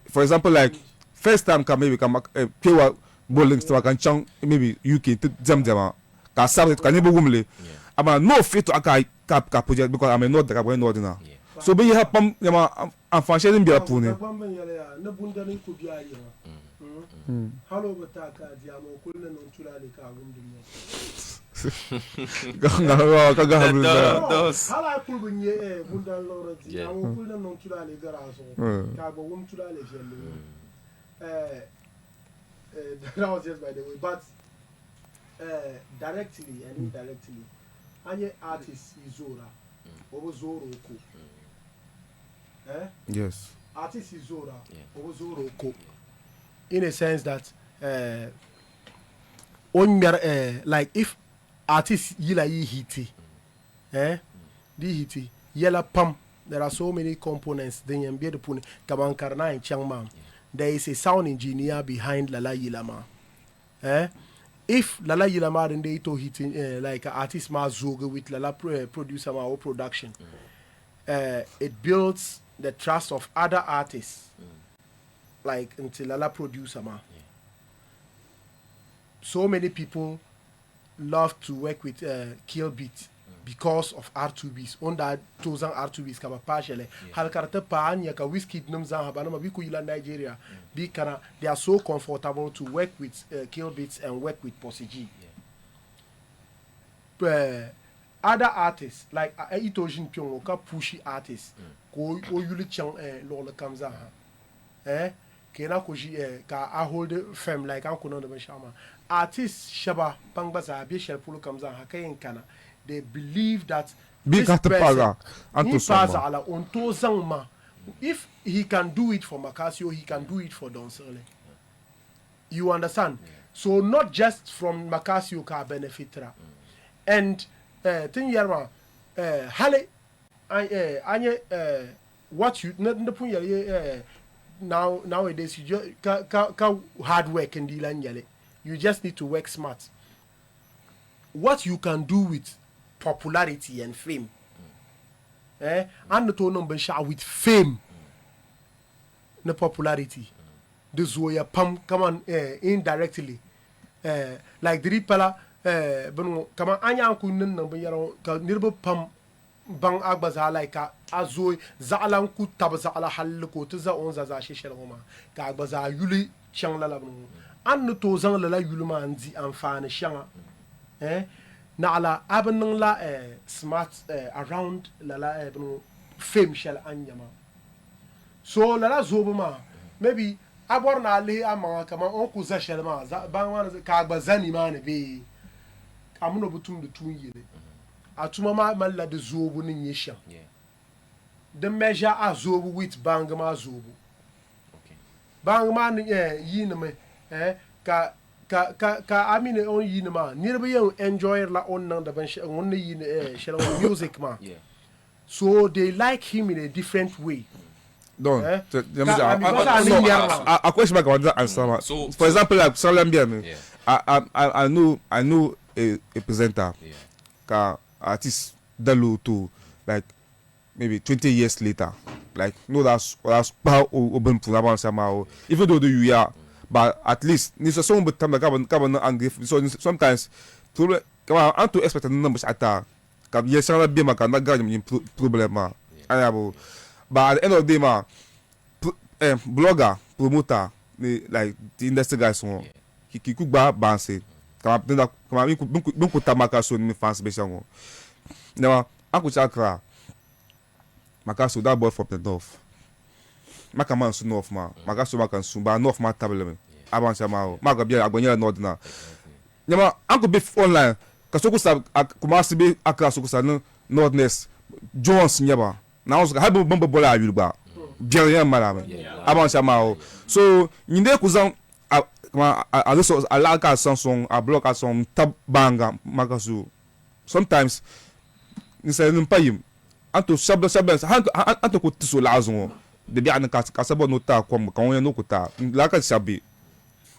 for example, like first time come maybe come Kpeewa bowling star can chang maybe UK to jam can serve can never wumle. I'm no fit to cap project because I'm not the going ordinary. So be you have pam yama and function be a pune. Hello bataka diamo kulna non tulale ka wumdum. Hala kulbunye bundan loro di amo kulna non tulale garaso ka go wum tulale jelle. That was just by the way, but directly and indirectly anye artist izora obo zoro ko. Yes. Artist izora obo zoro ko. In a sense that like if artists yila yi hiti di hiti yela pam, there are so many components then you be the puni kaman karna in changma. There is a sound engineer behind Lala Yilama. If Lala Yilama and they to hitting like an artist ma zoga with Lala producer ma or production, it builds the trust of other artists. Like until Lala producer ma. So many people love to work with Kill Beat because of R2Bs. On that 2000 R2Bs kaba partially. Hal karata pa anya ka whiskey numza habana mabiku ila Nigeria. Because they are so comfortable to work with Kill Beats and work with Posse G. Other artists like Itojin Pyong ka pushy artists. Ko yuli chang lola kamza. Kena koji ka a hold fem like an kono de shama. Artists shaba pangbaza bi shel pulu kamza hakayen kana. They believe that big at the para if he can do it for Maccasio, he can do it for Don Sirle. You understand? So not just from Maccasio ka benefitra. And thing yarma Hale what you the point nowadays you just ka hard work and you just need to work smart. What you can do with popularity and fame, and the number with fame, the popularity, this way come on indirectly, like the repala, come on anya kunin number ka nirbo pam bang agbaza like azoy zaalan ku tabza ala hal ko tza on za shishel homa ka agbaza yuli chang la bunu an to zan la yuluma anzi amfane shanga na ala abin la smart around la bunu fame shell anyama so la zobuma maybe abor na le ama kama on ku za shell ma bang wan ka agbaza ni ma ne be amuno butum de tun yele atuma ma la de zobu ni nyesha the measure a zobu with bang ma zobu bang ma ni yi ne me ka amine on yi ne ma nirbe you enjoy la on nan da ban on ne yi ne shela music ma so they like him in a different way. Don't. A question I want to answer. So, for example, like Salambian, I know a presenter, artist Dalu to like maybe 20 years later, like no that's how open to somehow. Even though you are, but at least this is some time come angry. So sometimes come on to expect the numbers at that. Yes, I be my problem. But at the end of the day, blogger, promoter, like the industry guys, he could buy banse. Come put Maccasio in fans special. Now, Uncle Chakra, Maccasio, that boy from the north. Macaman soon off, Maccasio Macan soon, but north my tablet. Abansama, Macabia, Agonia Nordna. Now, Uncle Beef online, Kasoku, Kumasi be Akasusan, Nordness, Jones Nyaba. Now, I have a bumper bola, you ba. Bien, madame. Abansama. So, in there, Kuzan. I like a song, I block a song, tab banga, Maccasio. Sometimes, instead of paying, and to Shabba, and to put so lazon, the Bian Casabo nota, come, no kuta, like a shabby.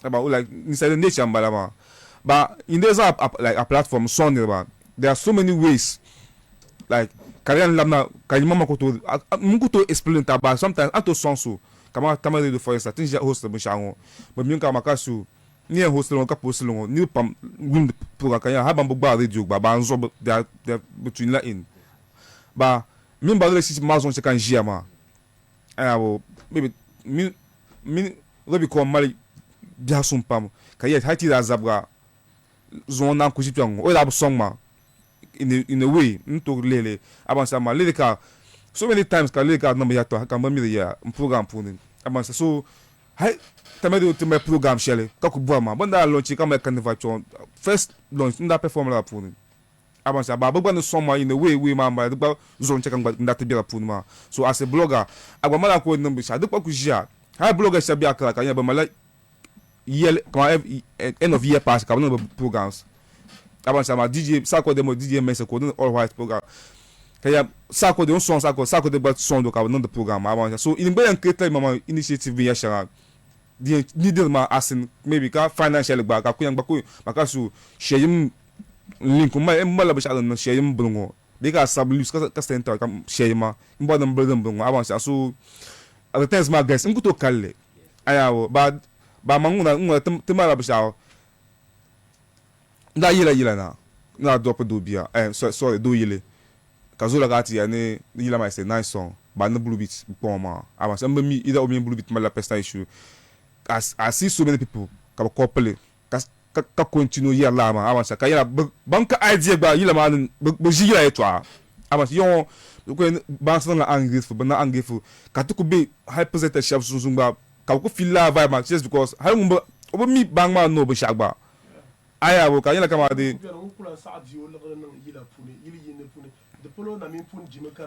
About like inside the nation, Balama. But in this like a platform, Sunday, there are so many ways, like, Karian Lama, Karimama Mukuto explain about sometimes, and to Sonsu. Kama de for instance tinja host the bishango but minka Maccasio ni host no kapo long ni pam win program kan ya ha bambo ba radio ba banzo they between la in ba min ba relationship mazon se kan jiama abo maybe min rebi ko mali dia sum pam kan ya hati da zabra zona ku jipyango o da song ma in a way nto lele abansa ma leleka. So many times ka leka number ya to ka mami ya program punin amansa so hay tamedo to my program shele ka ku bua ma banda launch ka me carnival first launch nda perform la punin amansa ba no soma in a way ma ba zone check nda te bia punin ma so as a blogger agba mala ko number sha de ku jia hay blogger sha bia ka ya ba mala year end of year pass ka no programs amansa ma DJ sako demo DJ mess ko all white program kaya sako de son sako de bat son do ka no the program so in be create mama initiative be yashara the needle ma asin maybe ka financial ba ka kuyang ba ku Maccasio sheyim link ma mala ba sha no sheyim bungo de ka sablus ka center ka sheyima mbo dem bungo so at the times ma guys nguto kalle ayawo ba manguna temala ba sha da yila na drop do bia sorry do yile Kazola gati ya ne yila ma say nice song but no blue beat poma avansa mi either o mi blue beat mala pesta issue as I see so many people ka couple ka continue ya la ma avansa ka yila banka idea ba yila ma bo jira etwa avansa yo ko bansa na ungrateful but na ungrateful ka to be high percentage chef sunzumba ka ko feel la vibe just because ha ngumba o mi bang ma no bo shagba aya bo ka yila kama de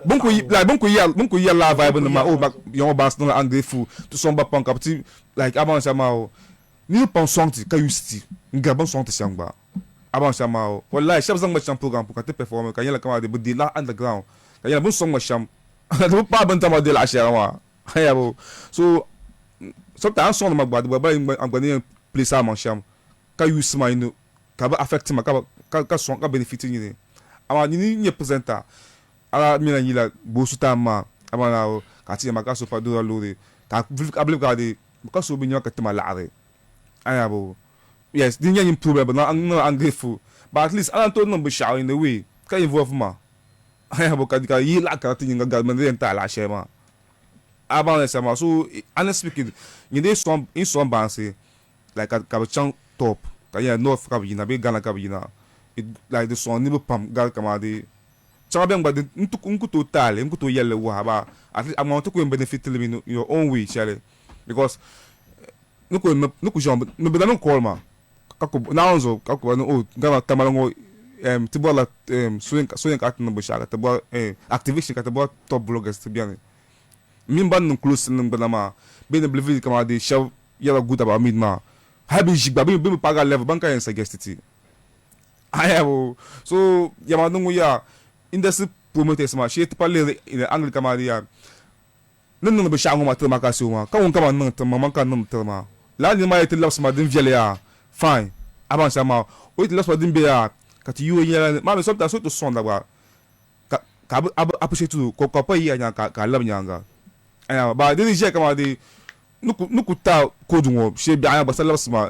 bunku ya la vibe na ma o ba yon ba stand ungrateful to somba punk up like avansa ma o ni pon song ti ka yusti nga bon song ti sangba avansa ma o wallahi chef zang ma champ program pour ka te performer ka yala kama de budi la underground kaya bun song masham do pa ban tama de la share ma ya bo so sometimes song ma gba am gba play sa masham ka use ma ino ka ba affect ma ka song ka benefit ni ama ni presenter ala mi na yila bo suta ma ama na ka ti ma ka so pa do lori ka abli ka de ka so bi nyo ka tema laare aya bo yes din yan problem but no ungrateful but at least alan to no be shout in the way ka involve ma aya bo ka yi la ka tin ga men den ta la shema aba na sama so honestly speaking you dey some bands like ka chang top ka ya north ka bi na be Ghana ka bi na like the song ni be pam gal kama de chang ben ba nku total nku to yelle wa ba at least amount to ko benefit in your own way share because nuku jomb no be no call ma kako naonzo kako no gama tamalango tibola swing kat no bushaka tibola activation kat tibola top bloggers to be honest mimban no close no banama be no believe kama de show yela good about me ma habi jigba be paga level banka en sagestity ayabo so yama no ya industry promoters ma she tipale in angle kama dia non be shango ma tama Maccasio ma ka won kama non tama man kan non tama la ni ma yete laps ma din viele ya fine avant ça ma o yete laps ma din be ya ka ti yo ya ma me so ta so to son da ba ka appreciate to ko pa ya nya ka lab nyanga aya ba din je kama de nuku ta ko dungo she bi aya ba sa laps ma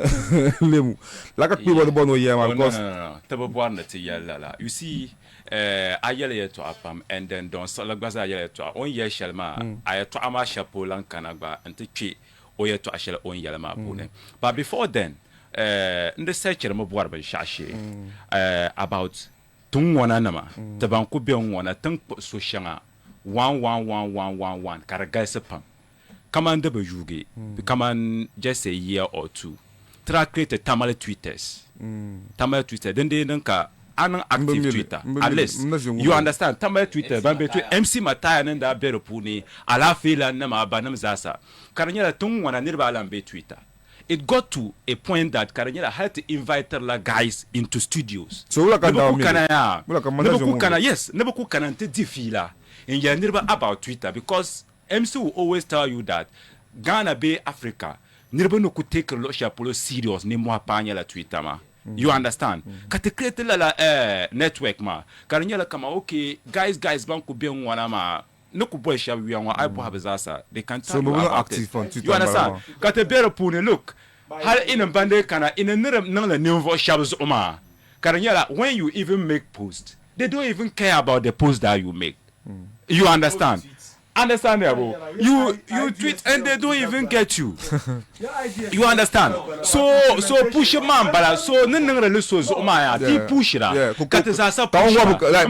lemu la ka Kpeewa de bono ya ma because no tabo bwana ti ya la you see ayele yeto apam and then don so lagbaza ayele to on ye shelma ayeto ama shapo lan kanagba ntitwe o yeto ashele on yelma bune but before then in the search mo boar ba shashe about tun wana nama taban ku be wana tan so shanga 11111 karaga sepam come on the yuge come on just a year or two try create a tamale tweeters then they nka an active Twitter at least you understand tamale Twitter ban between MC Mataya and da bero puni ala fila na ma banam zasa karanyela tun wana nirba lambe Twitter. It got to a point that Karanyela had to invite the guys into studios. So yes, never cook can fila in your neighbor about Twitter because MC will always tell you that Ghana Bay Africa never no could take a lot of polo serious ni mo apanya la Twitter ma. You understand? Kate create la network ma. Karanyela kama okay guys banku be wana ma. No kuboy shabi we want aibo habazasa they can tell you active on Twitter. You understand? Got a better pune look. How in a bande kana in a new shabs oma. Karanyela when you even make post, they don't even care about the post that you make. You understand? Understandable. You tweet and they don't even get you. You understand? So push a man, but so none so oma he push it. Kat is a so like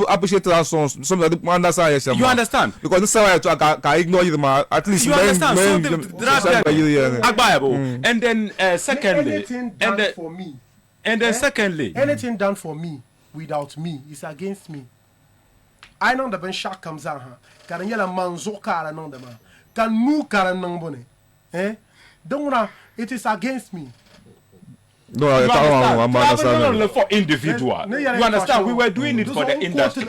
appreciate that song. Some understand. You understand? Because this is why I ignore you at least you understand. So and then secondly, anything done for me without me is against me. I know the ben shak comes out, Karanyela manzo kara non the man. Can nu karan nang bone. Don't it is against me. No, I understand. For individual. You understand? We were doing it for the industry.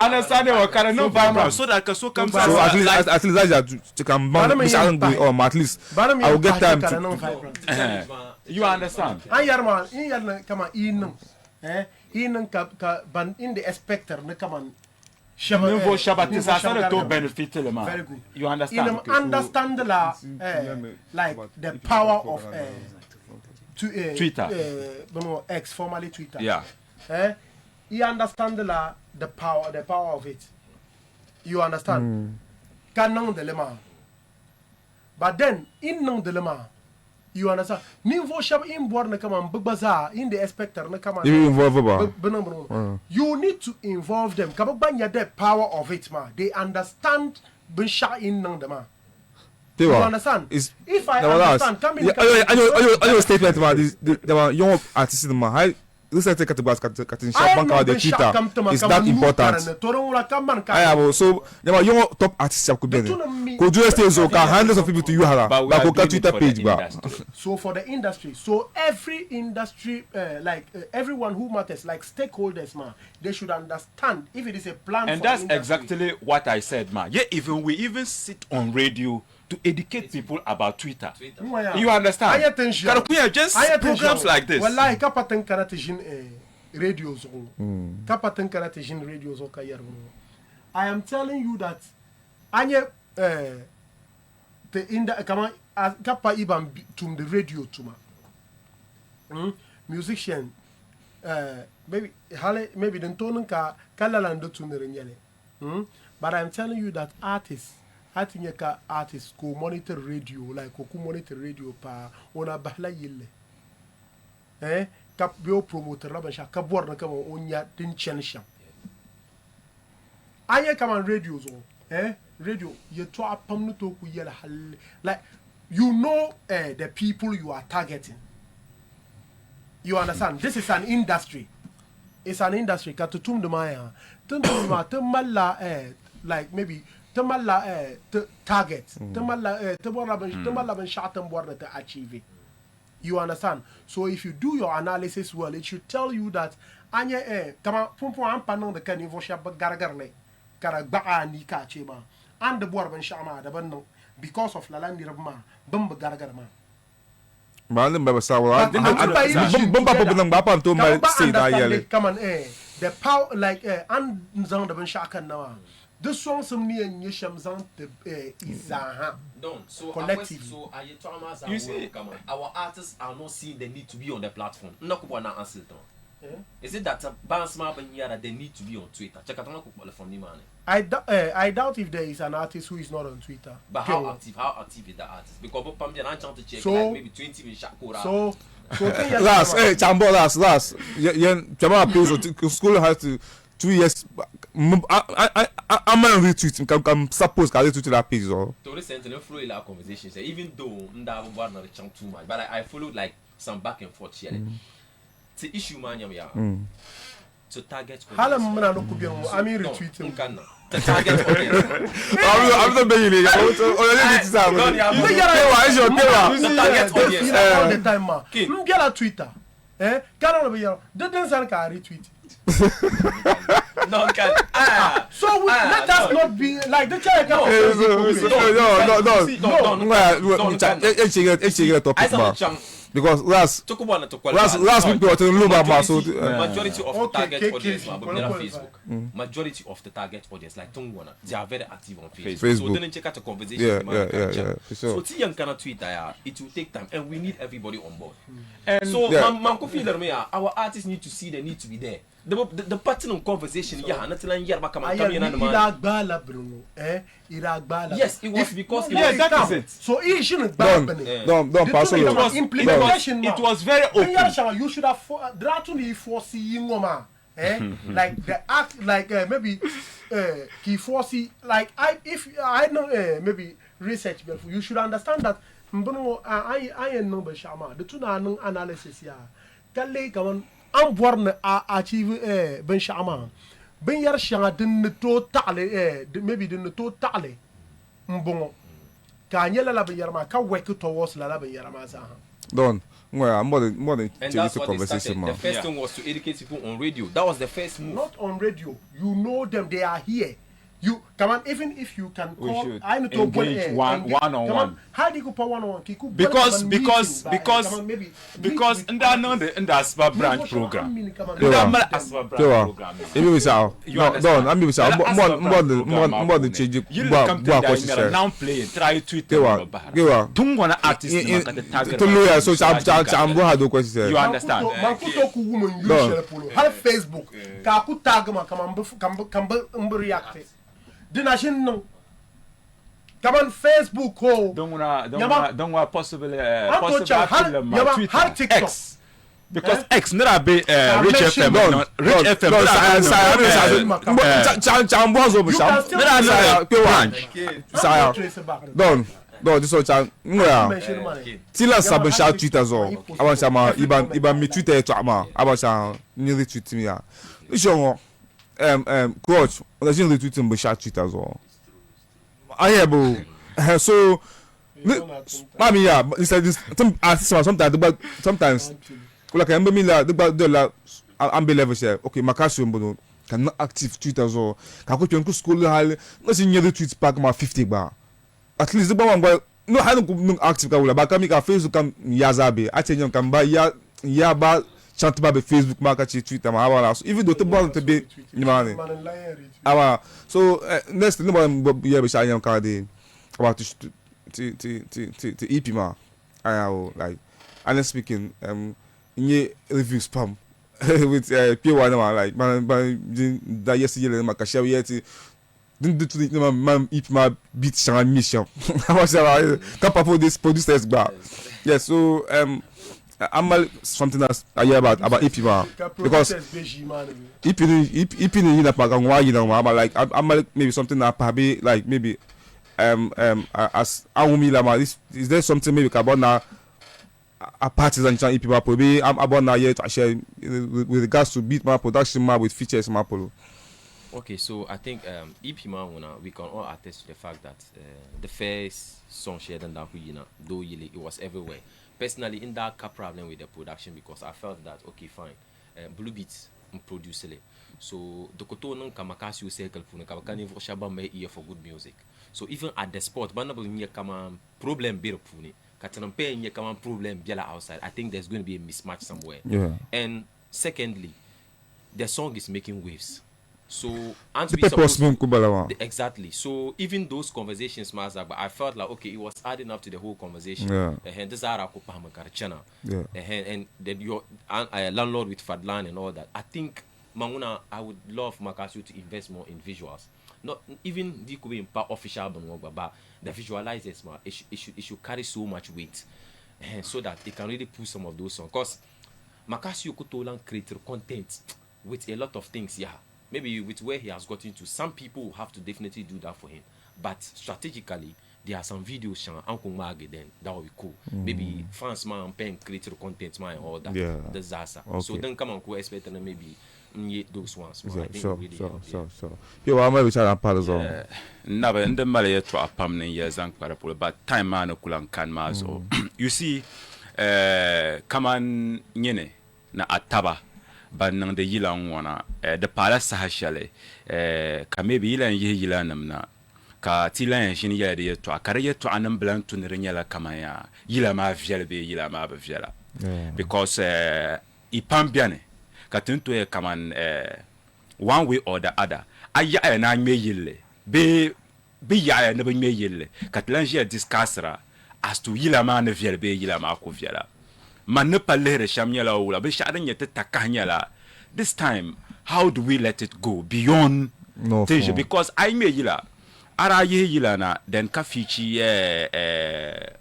Understand? So that so comes so at least I can at least I will get time to. You understand? I come in. In the expector ne come to benefit le man. Very good. You understand? Understand like the power of Twitter. X formerly Twitter. Yeah. You understand the power of it. You understand? Canon de lema. But then in non de lema. You understand? Nivo shab in board na come on bazaar in the expector na come on. You involve You need to involve them. Kabanya the power of it ma. They understand binsha in nang ma. You understand? If I understand, come in. I know statement ma. There were young artists ma. recently katin sharp bank the Twitter is that important. I have so young top artists could be could you stay so can hundreds of people to you hala but go Twitter page ba. So for the industry, so every industry everyone who matters, like stakeholders, man, they should understand if it is a plan. And for that's the exactly what I said, man. Yeah, we sit on radio to educate people about Twitter. You understand? Just programs like this. Wallahi kapatan karatijin radios kapatan karatijin radios I am telling you that anye the inda kama kapa iban tum the radio tuma musician maybe den tonen ka kalalando tunere nyele but I am telling you that artists go monitor radio like ko monitor radio pa ona bahla yille kap bio promoter la ban sha ka bor na kama onya tin chensham anye kama radio zo radio you to apam no to ku yele hal like you know the people you are targeting. You understand? This is an industry. It's an industry ka tutum de maya tumma tumalla like maybe tumalla target tumalla tumalla ban shatam borna to achieve it. You understand? So if you do your analysis well, it should tell you that anya kama pumpo ampanong de kanivo sha gargarle kara ba ni ka chema and the bor ban shama da ban because of lalandi rabma bamba gargarma. Malam ba sawa bamba po nang bapa to ma say da yele. Come on the power like and zang da ban shakan nawa. The song some near Yesham Zant Izaha. So collective. So you see, our artists are not seeing the need to be on the platform. Is it that they need to be on Twitter? I doubt if there is an artist who is not on Twitter. But how active is the artist? Because maybe 20 So last chambo last Jamal appeals school has to 2 years. I'm gonna retweet. Can suppose can retweet that page or. To listen to the flow in our conversations, even though not too much, but I followed like some back and forth here. The issue man to target. Halam mana no kubiya mo. I'm retweeting. The target audience. I'm not begging you. All the time, man. Get Twitter. Can't be here. Didn't say I retweet. No, so let us not be like the child. No. Because last people are to look so majority of the target audience on Facebook. Majority of the target audience like Tongwana, they are very active on Facebook. So then check out the conversation. So Tiyan cannot Twitter, it will take time and we need everybody on board. And so our artists need to see the need to be there. The pattern of conversation, yes, it was because that is it. So it shouldn't it was very open. You should have foreseen like the act like maybe he foresee like if I know maybe research before you should understand that I know Shama the two analysis come am born achieve ben shama ben yar shanga din to tale maybe din to tale mbongo ka nyela la ben yar ma ka work towards la ben yar ma sa don well more than change the conversation man. The first thing was to educate people on radio. That was the first move. Not on radio, you know them, they are here. You come on, even if you can call, I need to engage one on one. How do you go one on one? Because in the Aspa branch program. More than change it. Now play try Twitter. Artist you understand? Have Facebook. Kaku tag come react. Dinashin no. Come on Facebook don't want possible Twitter TikTok. because X never be Rich FM. Rich FM. No, this one chan. Tila sabe shout Twitter zo. Aban chama iban mi Twitter to ama. Aban chan nearly tweet me ya. Isho coach, on a tweet me shout Twitter zo. Ayebo. So mami ya, this sometimes like I remember me la the ambe level share. Okay, Maccasio mbono can active Twitter zo. Ka ko twen ku school hal. No si nearly tweet pack ma 50 ba. At least the one no I don't active ka wala ba kami ka Facebook kam yazabe atenyon kam ba ya ba chant ba be Facebook ma ka Twitter ma wala so even though to ball to be ni mane so next no ba ya be shanya ka de about to EP ma like honestly speaking nye review spam with Kpeewa na like man that yesterday Maccasio yeti didn't do the man if my beat shang mission. I was couple of this producers back. Yeah, so I'm something that's I hear about EP because EP in the pack and why you know like I'm maybe something that probably like maybe as is there something maybe about now a partisan chan EP probably I'm about now yet to share with regards to beat my production with features my polo. Okay, so I think EP we can all attest to the fact that the first song shared and that though it was everywhere. Personally, in that cap problem with the production because I felt that okay fine, Blue Beats produce it. So the koto non Maccasio circle puna kabakani for shaba me ear for good music. So even at the spot, banable nye kama problem biro puni. Katanampe nye kama problem biala outside. I think there's going to be a mismatch somewhere. Yeah. And secondly, the song is making waves. So exactly. So even those conversations, but I felt like okay, it was adding up to the whole conversation. Yeah. And then your landlord with Fadlan and all that. I think Manguna, I would love Maccasio to invest more in visuals. Not even the could be official, but the visualizers, it should carry so much weight, so that it can really push some of those songs. Because Maccasio could create content with a lot of things, yeah. Maybe with where he has gotten to, some people have to definitely do that for him. But strategically, there are some videos then that will be cool. Maybe fans man pen creative content man and all that. Yeah. Disaster. Okay. So then come on, expect and maybe those ones. Yeah, I think sure. Really I'm maybe trying to part as well. Never in the Malay to a permanent years and parapol, but time man kulang kan mazo. You see, come on, yene na ataba. But nang de yilang wana the palace hashale ka maybe yilan yila namna ka tilan shin ya de to akare to anam blan to nyala kamaya yila ma viale be yila ma ba viala because ipam biane ka tunto e kaman one way or the other aya na me yille be ya na be me yille ka tilan je discussera as to yila ma na viale be yila ma ko viala man ne parler shamnyala wala be shadan yete takanyala. This time how do we let it go beyond tension? Because I may yila ara ye yila na then kafichi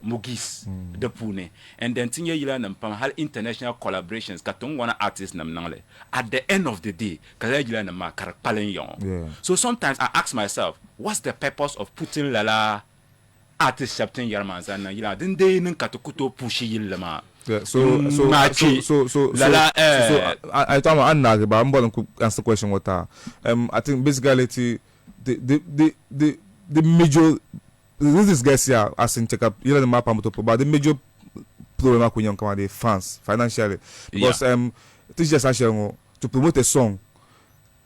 mugis de pune and then tinye yila na pam hal international collaborations katung wana artists nam nangle at the end of the day kala yila na ma karak palen yon. So sometimes I ask myself, what's the purpose of putting lala artist chapter yarmanzana yila den day nun katukuto pushi yila ma. Yeah, so I thought I'm going to answer the question what I think basically the major this guys here as in check up you know the map but the major problem when you come the fans financially because teachers actually to promote a song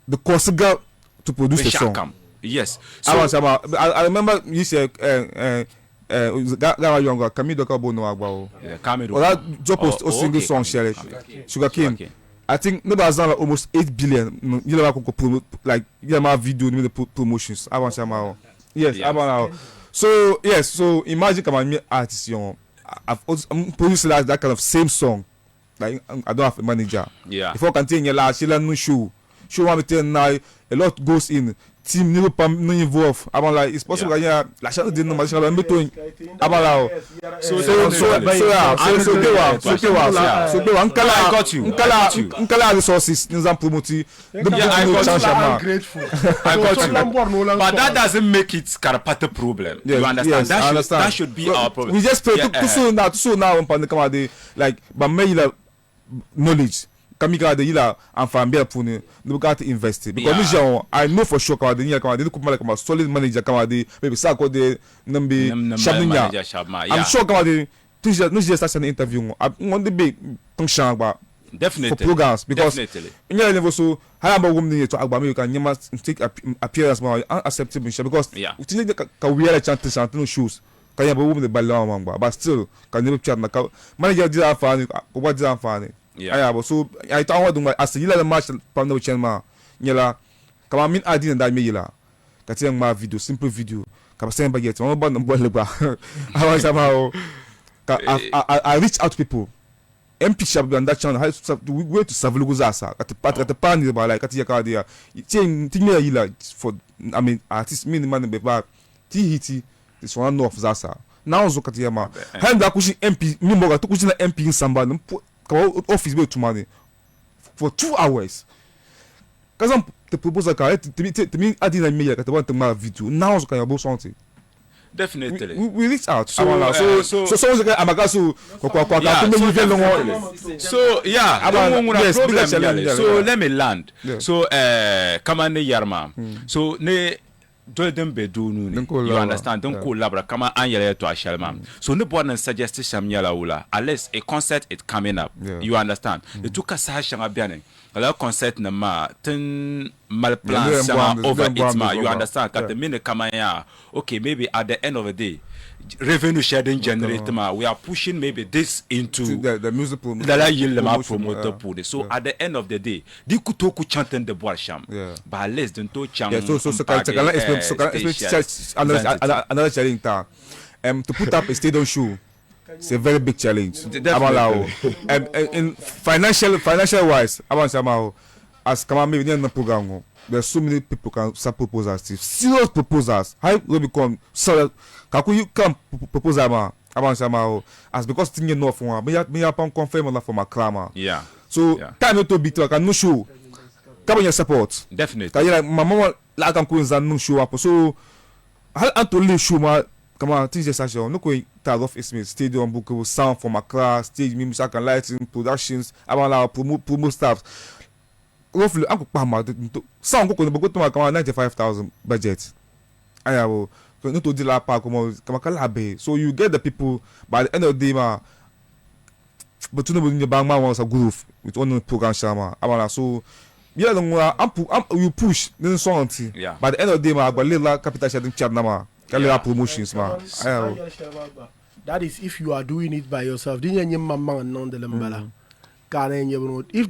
the cost to produce the song. Yes. So I remember you said Gawa Younger, Kamido Kabono Agbo. Or that drop a single song, Shelley. Sugar King. I think maybe like almost 8 billion. You know, promote like my video, the promotions. I want to yes, I want to. So, yes, so imagine come me artist, I've produced that kind of same song. Like, I don't have a manager. Yeah. If I continue, Sheila no show. Show one now, a lot goes in. team ni pas non involve avant là it's possible gagner la chance de non match là beto avant là so nkala resources nous en promoter I got you. But that doesn't make it Karapata problem. You understand? That should be our problem. We just pray to so now on parle comme des like but me il a knowledge kamika de il a enfant bien pour nous got to invest because nous gens I know for sure comme des comme solid manager comme des maybe ça quoi des nambi Shabnya I'm sure comme des nous just ça une interview on the big function ba definitely for programs because in your level so how about women to agba me you can take appearance more acceptable because you think ka wear a chant no shoes can you women the ballon but still can you chat na manager did afani ko what did afani so I thought do as you the match from the channel nyela kama min adin da me yila ka ti ma video simple video ka send baget mo ba no ball ba I was somehow I reach out to people MP shop on that channel we go to Savuluguzasa at the pan ba like at yakadia tin tinga yila for I mean artist mean man be ba ti hiti this one north zasa now zo katia ma hand da kushi MP mimo ga to kushi na MP in samba no office be to money for 2 hours kazam te propose ka te mi adina mi ya ka te want ma video now zo ka ya bo something. Definitely. We reach out. So Maccasio so let me land. So kama ne yarma. So ne do them be do nu you understand don't collaborate kama an yele to ashalma. So ne board and suggest shamyala ula unless a concert is coming up. You understand? The two ka sa shanga biane. Alors concert na ma ten mal plan over it ma you understand kat the minute kama ya okay maybe at the end of the day revenue sharing generate ma we are pushing maybe this into the music promoter so at the end of the day di kutoku chanting the bois sham but less than to chant another challenge to put up a stadium show. It's a very big challenge. In financial wise, as come maybe in the program, there's so many people can sub proposals, serious proposals. How will become so? You can propose as because thing you know for me, I confirm on for my clamor. Yeah. So time to be to can no show. Come on your support. Definitely. Like my mama like I'm going no show up. So how to leave show ma. Come on, teach the session. No going tag off Ismail stadium book sound for my class, stage music and lighting productions. I want to promote staff. Roughly, I'm going to sound go to my 95,000 budget. I have no to deal up so you get the people by the end of the day, ma. But you know, in the bank, man was a groove with one program. Shama. I want so. Yeah, you push then song. Yeah. By the end of the day, ma, but little capital shedding chat nama. Promotions, man. That is if you are doing it by yourself. If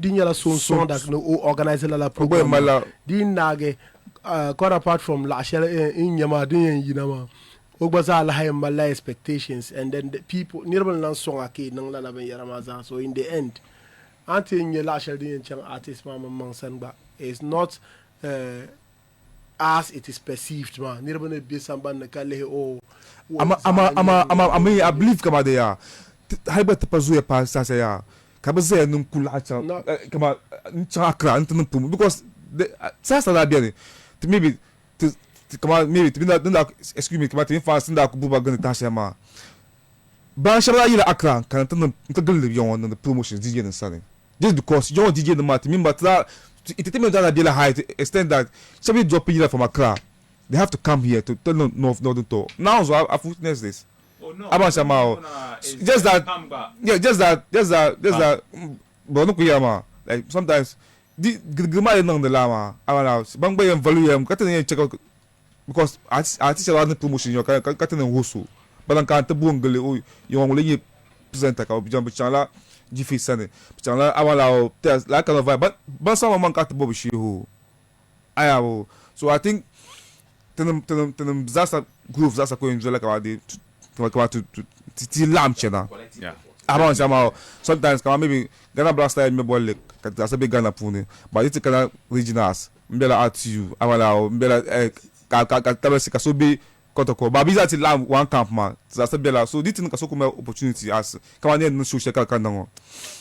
dinya so that no organize la program. Din nage quite apart from la shell in yama din yinama. Ogbaza la high mala expectations and then the people nearby nan song ake nang la ben yaramaza. So in the end, until you la shell din chang artist mama mansanba is not as it is perceived, man. Nirabane be somebody kale oh. I believe kama they are. Haiba tapazuya pa sasa ya. Kabaze num kulacha. Kama nchakra ntum pum because sasa la biane. To maybe to kama maybe to not excuse me kama to fast nda kububa gani tasha ma. Ba shabla ila akra kan ntum ntagal yon the promotions DJ and selling. Just because you DJ the mat remember that it is not that high to extend that somebody dropping here from Accra, they have to come here to tell northern to. Now so I've witnessed this. Oh no. Just that. But no kuyama. Like sometimes the grima is not the lama. I want bang by value. Cutting check out because artists are the promotion. You can cutting and wusu. But I can't bungle. You only present a jump channel. Jiffy Sunday. Channel I want to like kind of vibe. But some man got the Bobby who I have. So I think that's a groove that's a going to like about the to lamp channel. Yeah. I want somehow sometimes maybe Ghana Blaster me boy like that's a big Ghana pony. But it's kind of regionals. mbela at you amala mbela ka so be kotoko ba biza ti la one camp man za se bela so this thing ka so come opportunity as kama ne no social kan nango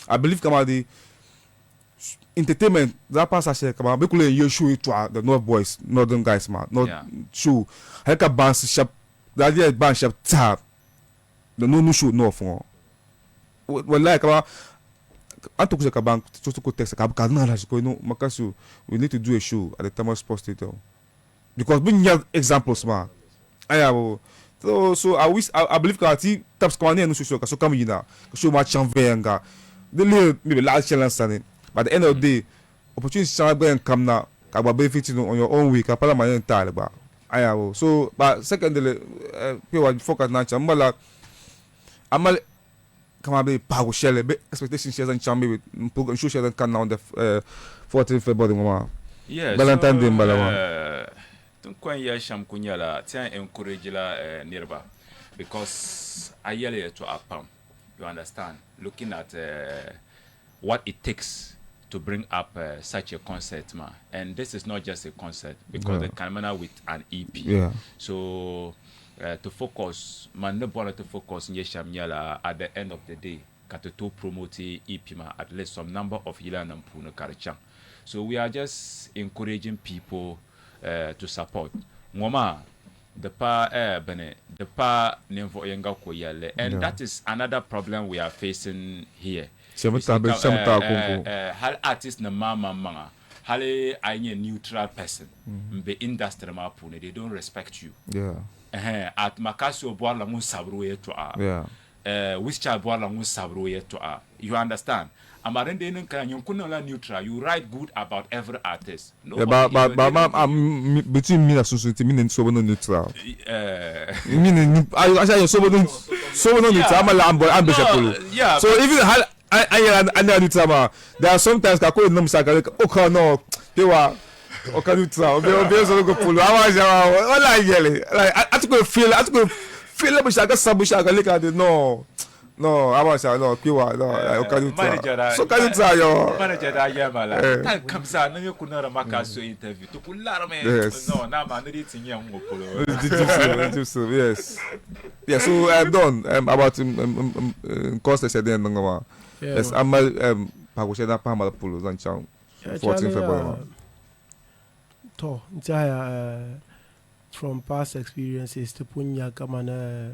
I believe kama the entertainment that pass a kama be kule you show it to the north boys northern guys man not show heka bounce shop that year bounce shop tap the no show no for wallahi kama anto kuja ka bank to text ka na la ko no Maccasio we need to do a show at the Tamil Sports Stadium because we need examples man ayabo so I believe ka ti taps kwa ne no show ka so kama yina show ma chanvenga the maybe last challenge standing but at the end of the day opportunity shall go and come now ka ba benefit on your own way ka pala ma entire ba ayabo so but secondly Kpeewa focus na chambala amal kama be pago shele be expectation shares and chambe with program show shares kan now the 14th February mama Valentine Day mbala tun kwan ya sham kunyala tian encourage la nirba because ayele to apam you understand looking at what it takes to bring up such a concert man and this is not just a concert because they can manage with an EP so to focus man no bother to focus in sham nyala at the end of the day to promote EP man at least some number of yilan and puno karchang so we are just encouraging people to support ngoma the pa nemfo yenga ko yale and that is another problem we are facing here hal artist na mama hal anye neutral person be industry ma pune they don't respect you at Maccasio boala mun sabro yeto which child boala mun sabro yeto you understand amarende nen kan yonkuna la neutral you write good about every artist but between me and society me and so no neutral me and I say so no neutral am so even I neutral there are sometimes ka ko no msaka o no Kpeewa o ka neutral be so go pull wala yele like I to feel be shaka sabu shaka look at no, I was no Kpeewa no. Can you try? So can you try your manager that yamala? Time comes out, no you could not Maccasio interview. To pull out man. No, now man, no eating yam polo. Yes. Yeah. So I'm done. About cost said then ngoma. Yes, I'm pagoshe na pa mal polo zanchang 14 February. To entire from past experiences to punya kamana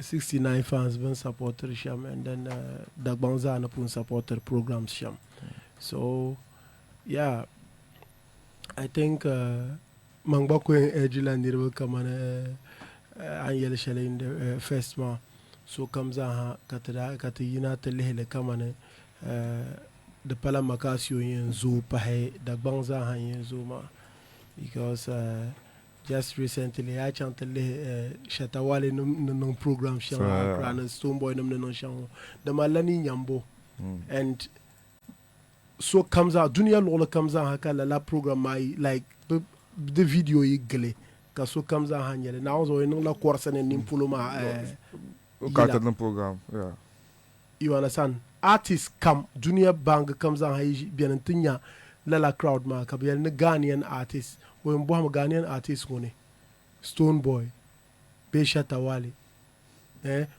69 fans been supporter sham and then Dagbanza na pun supporter programs sham. So yeah, I think mangbako Ejiland will come on Angel Shell in the first month. So comes a Katayina Telehele come on the Pala Maccasio in Zoo Pahe Dagbanza in Zuma because just recently I chanted Shatawale no program and Stone Boy no show the Malani Nyambo and so comes out Dunia Lola comes out hakala la program like the video igle ka so comes out hanya now so no la course and nimpuluma no program you understand artists come Dunia Bang comes out bien tinya la crowd ma ka bien Ghanaian artists when Boham Ghanaian artists wone Stone Boy Besha Tawali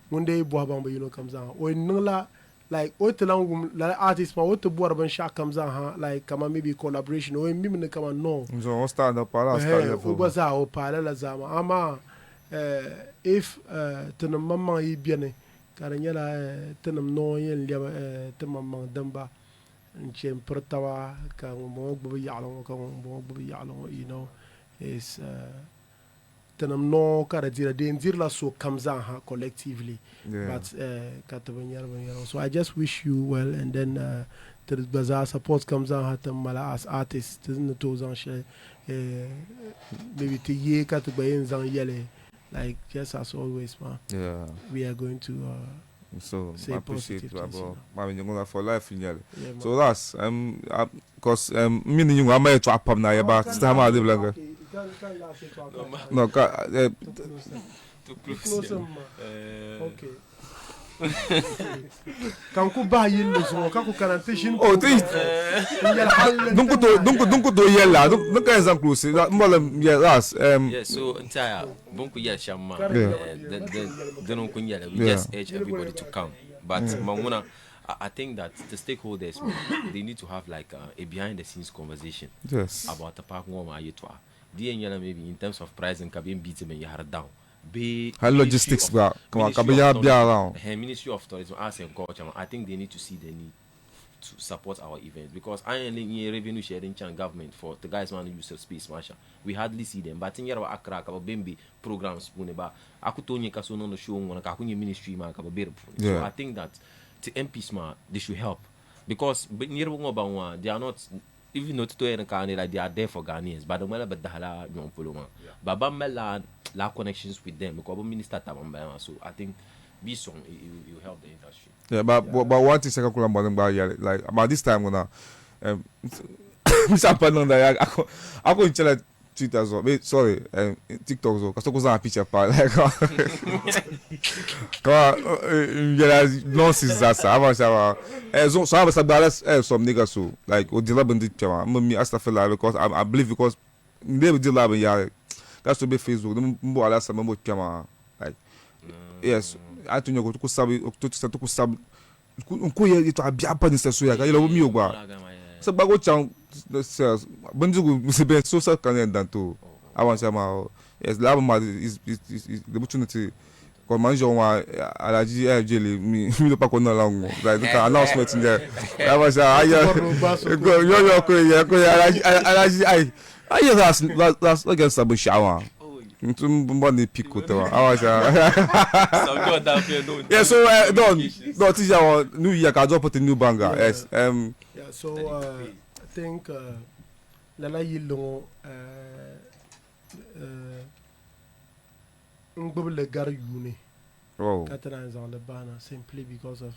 one day Bohamba you know comes out or no like what long la artist ma what Bohamba Shark comes out like come maybe collaboration or maybe come on no so stand up para start was our parallel zama ama if tena mama yi biene karanyala tena no yen liaba tena mama damba nchem pertawa kan mo gbo yalo kan mo gbo yalo you know is tenam no kara dira de la so comes on collectively but so I just wish you well and then the bazaar support comes on mala as artists the to zan share maybe to ye kat bayin zan yele like just as always man we are going to so I appreciate you about my for life in here. So that's because me and you are my trap up now about time I live longer. No, okay. Kan ku ba yin so ka ku karante shin. Oh, tem. Donc do yella. Donc exemple aussi. Mbolam yeah, Rass. Yeah, so entire bonku yeah shama. They don't kun yella. We just urge everybody to come. But Mamuna, I think that the stakeholders they need to have like a behind the scenes conversation about the park ngoma yetwa. The maybe in terms of price and cabin beats and you had down. Be logistics, bro. Come on, around. Ministry of Tourism, Arts and Culture. I think they need to see the need to support our events because I am in revenue sharing government for the guys man use of space marshal. We hardly see them. But in your Accra, Bembe programs, Buneba, Akutonya Kasono no show on Kakunya ministry man. So I think that the MPs man they should help because near they are not. Even not to like they are there for Ghanaians, but the mela bedahala young puluma. Baba mela la connections with them because minister tabamba. So I think be song you help the industry. Yeah, but one thing second like about this time when Mr. Panon that I go tell Twitter so sorry TikTok so cause I picture part like nonsense that I was so I was balance some niggas so like odila bandi chama me astafella because I believe because they will deal with ya that's to be Facebook mbo ala sa mbo chama like yes I to go to sabi to sabi ko ye to abia pa ni so ya ka yelo mi ogba so bago chan bandugu se so sa kan danto avant sama yes la ma is the opportunity ko manjo wa alaji jeli mi do pa ko na la ngo like the announcement there I was yo ko alaji ai that's against Abu Shawa mbani pico to I was yeah so don't teacher new year ka drop the new banger yes yeah so I think lala yilongo le gar yuni Catalans on the banner simply because of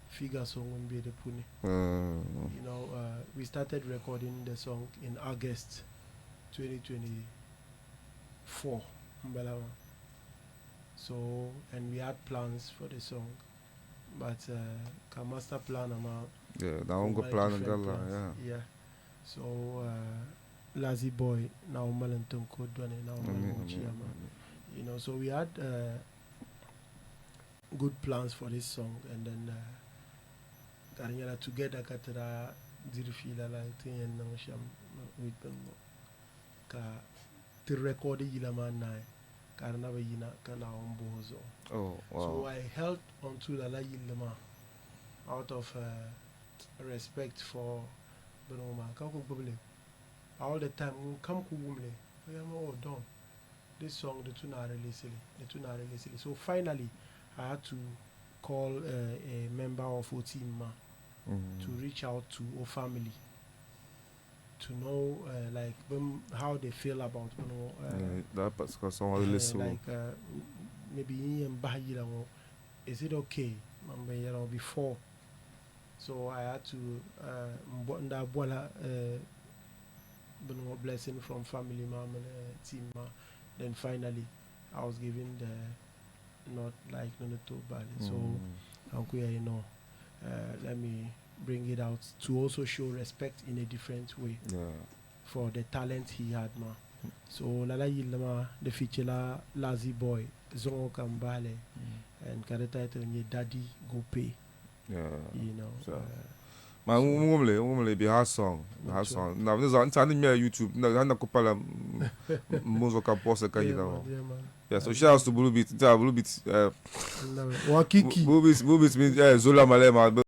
figures song on be the puni. You know, we started recording the song in August 2024. So and we had plans for the song, but master plan amount. Yeah, now I'm going plan yeah. So Lazy Boy now Malanton code one now you know, so we had good plans for this song and then Karinyala together katara dirifila la thing and now sham with ka to record yila man na karna ba yina kana ombozo. Oh wow. So I held on to la yilama out of respect for Benoma. All the time, come kumle. Oh, done. This song, the two are really silly. So finally, I had to call a member of our team to reach out to our family to know like how they feel about that because someone listen. Like maybe in Bahia, is it okay? Before. So I had to blessing from family mom and team. Then finally, I was given the not like no too bad. So Uncle, you know, let me bring it out to also show respect in a different way for the talent he had, ma. So Lala Yilama, the feature Lazy Boy, Zongo Kambale, and Kareta and Daddy Go Pay. Yeah, you know. So, my woman be her song. Now there's on YouTube. No, I'm not couple most can post a yeah, so shout out to Blue Beat. Blue Beat. Wakiki. Blue Beat means Zola Malema.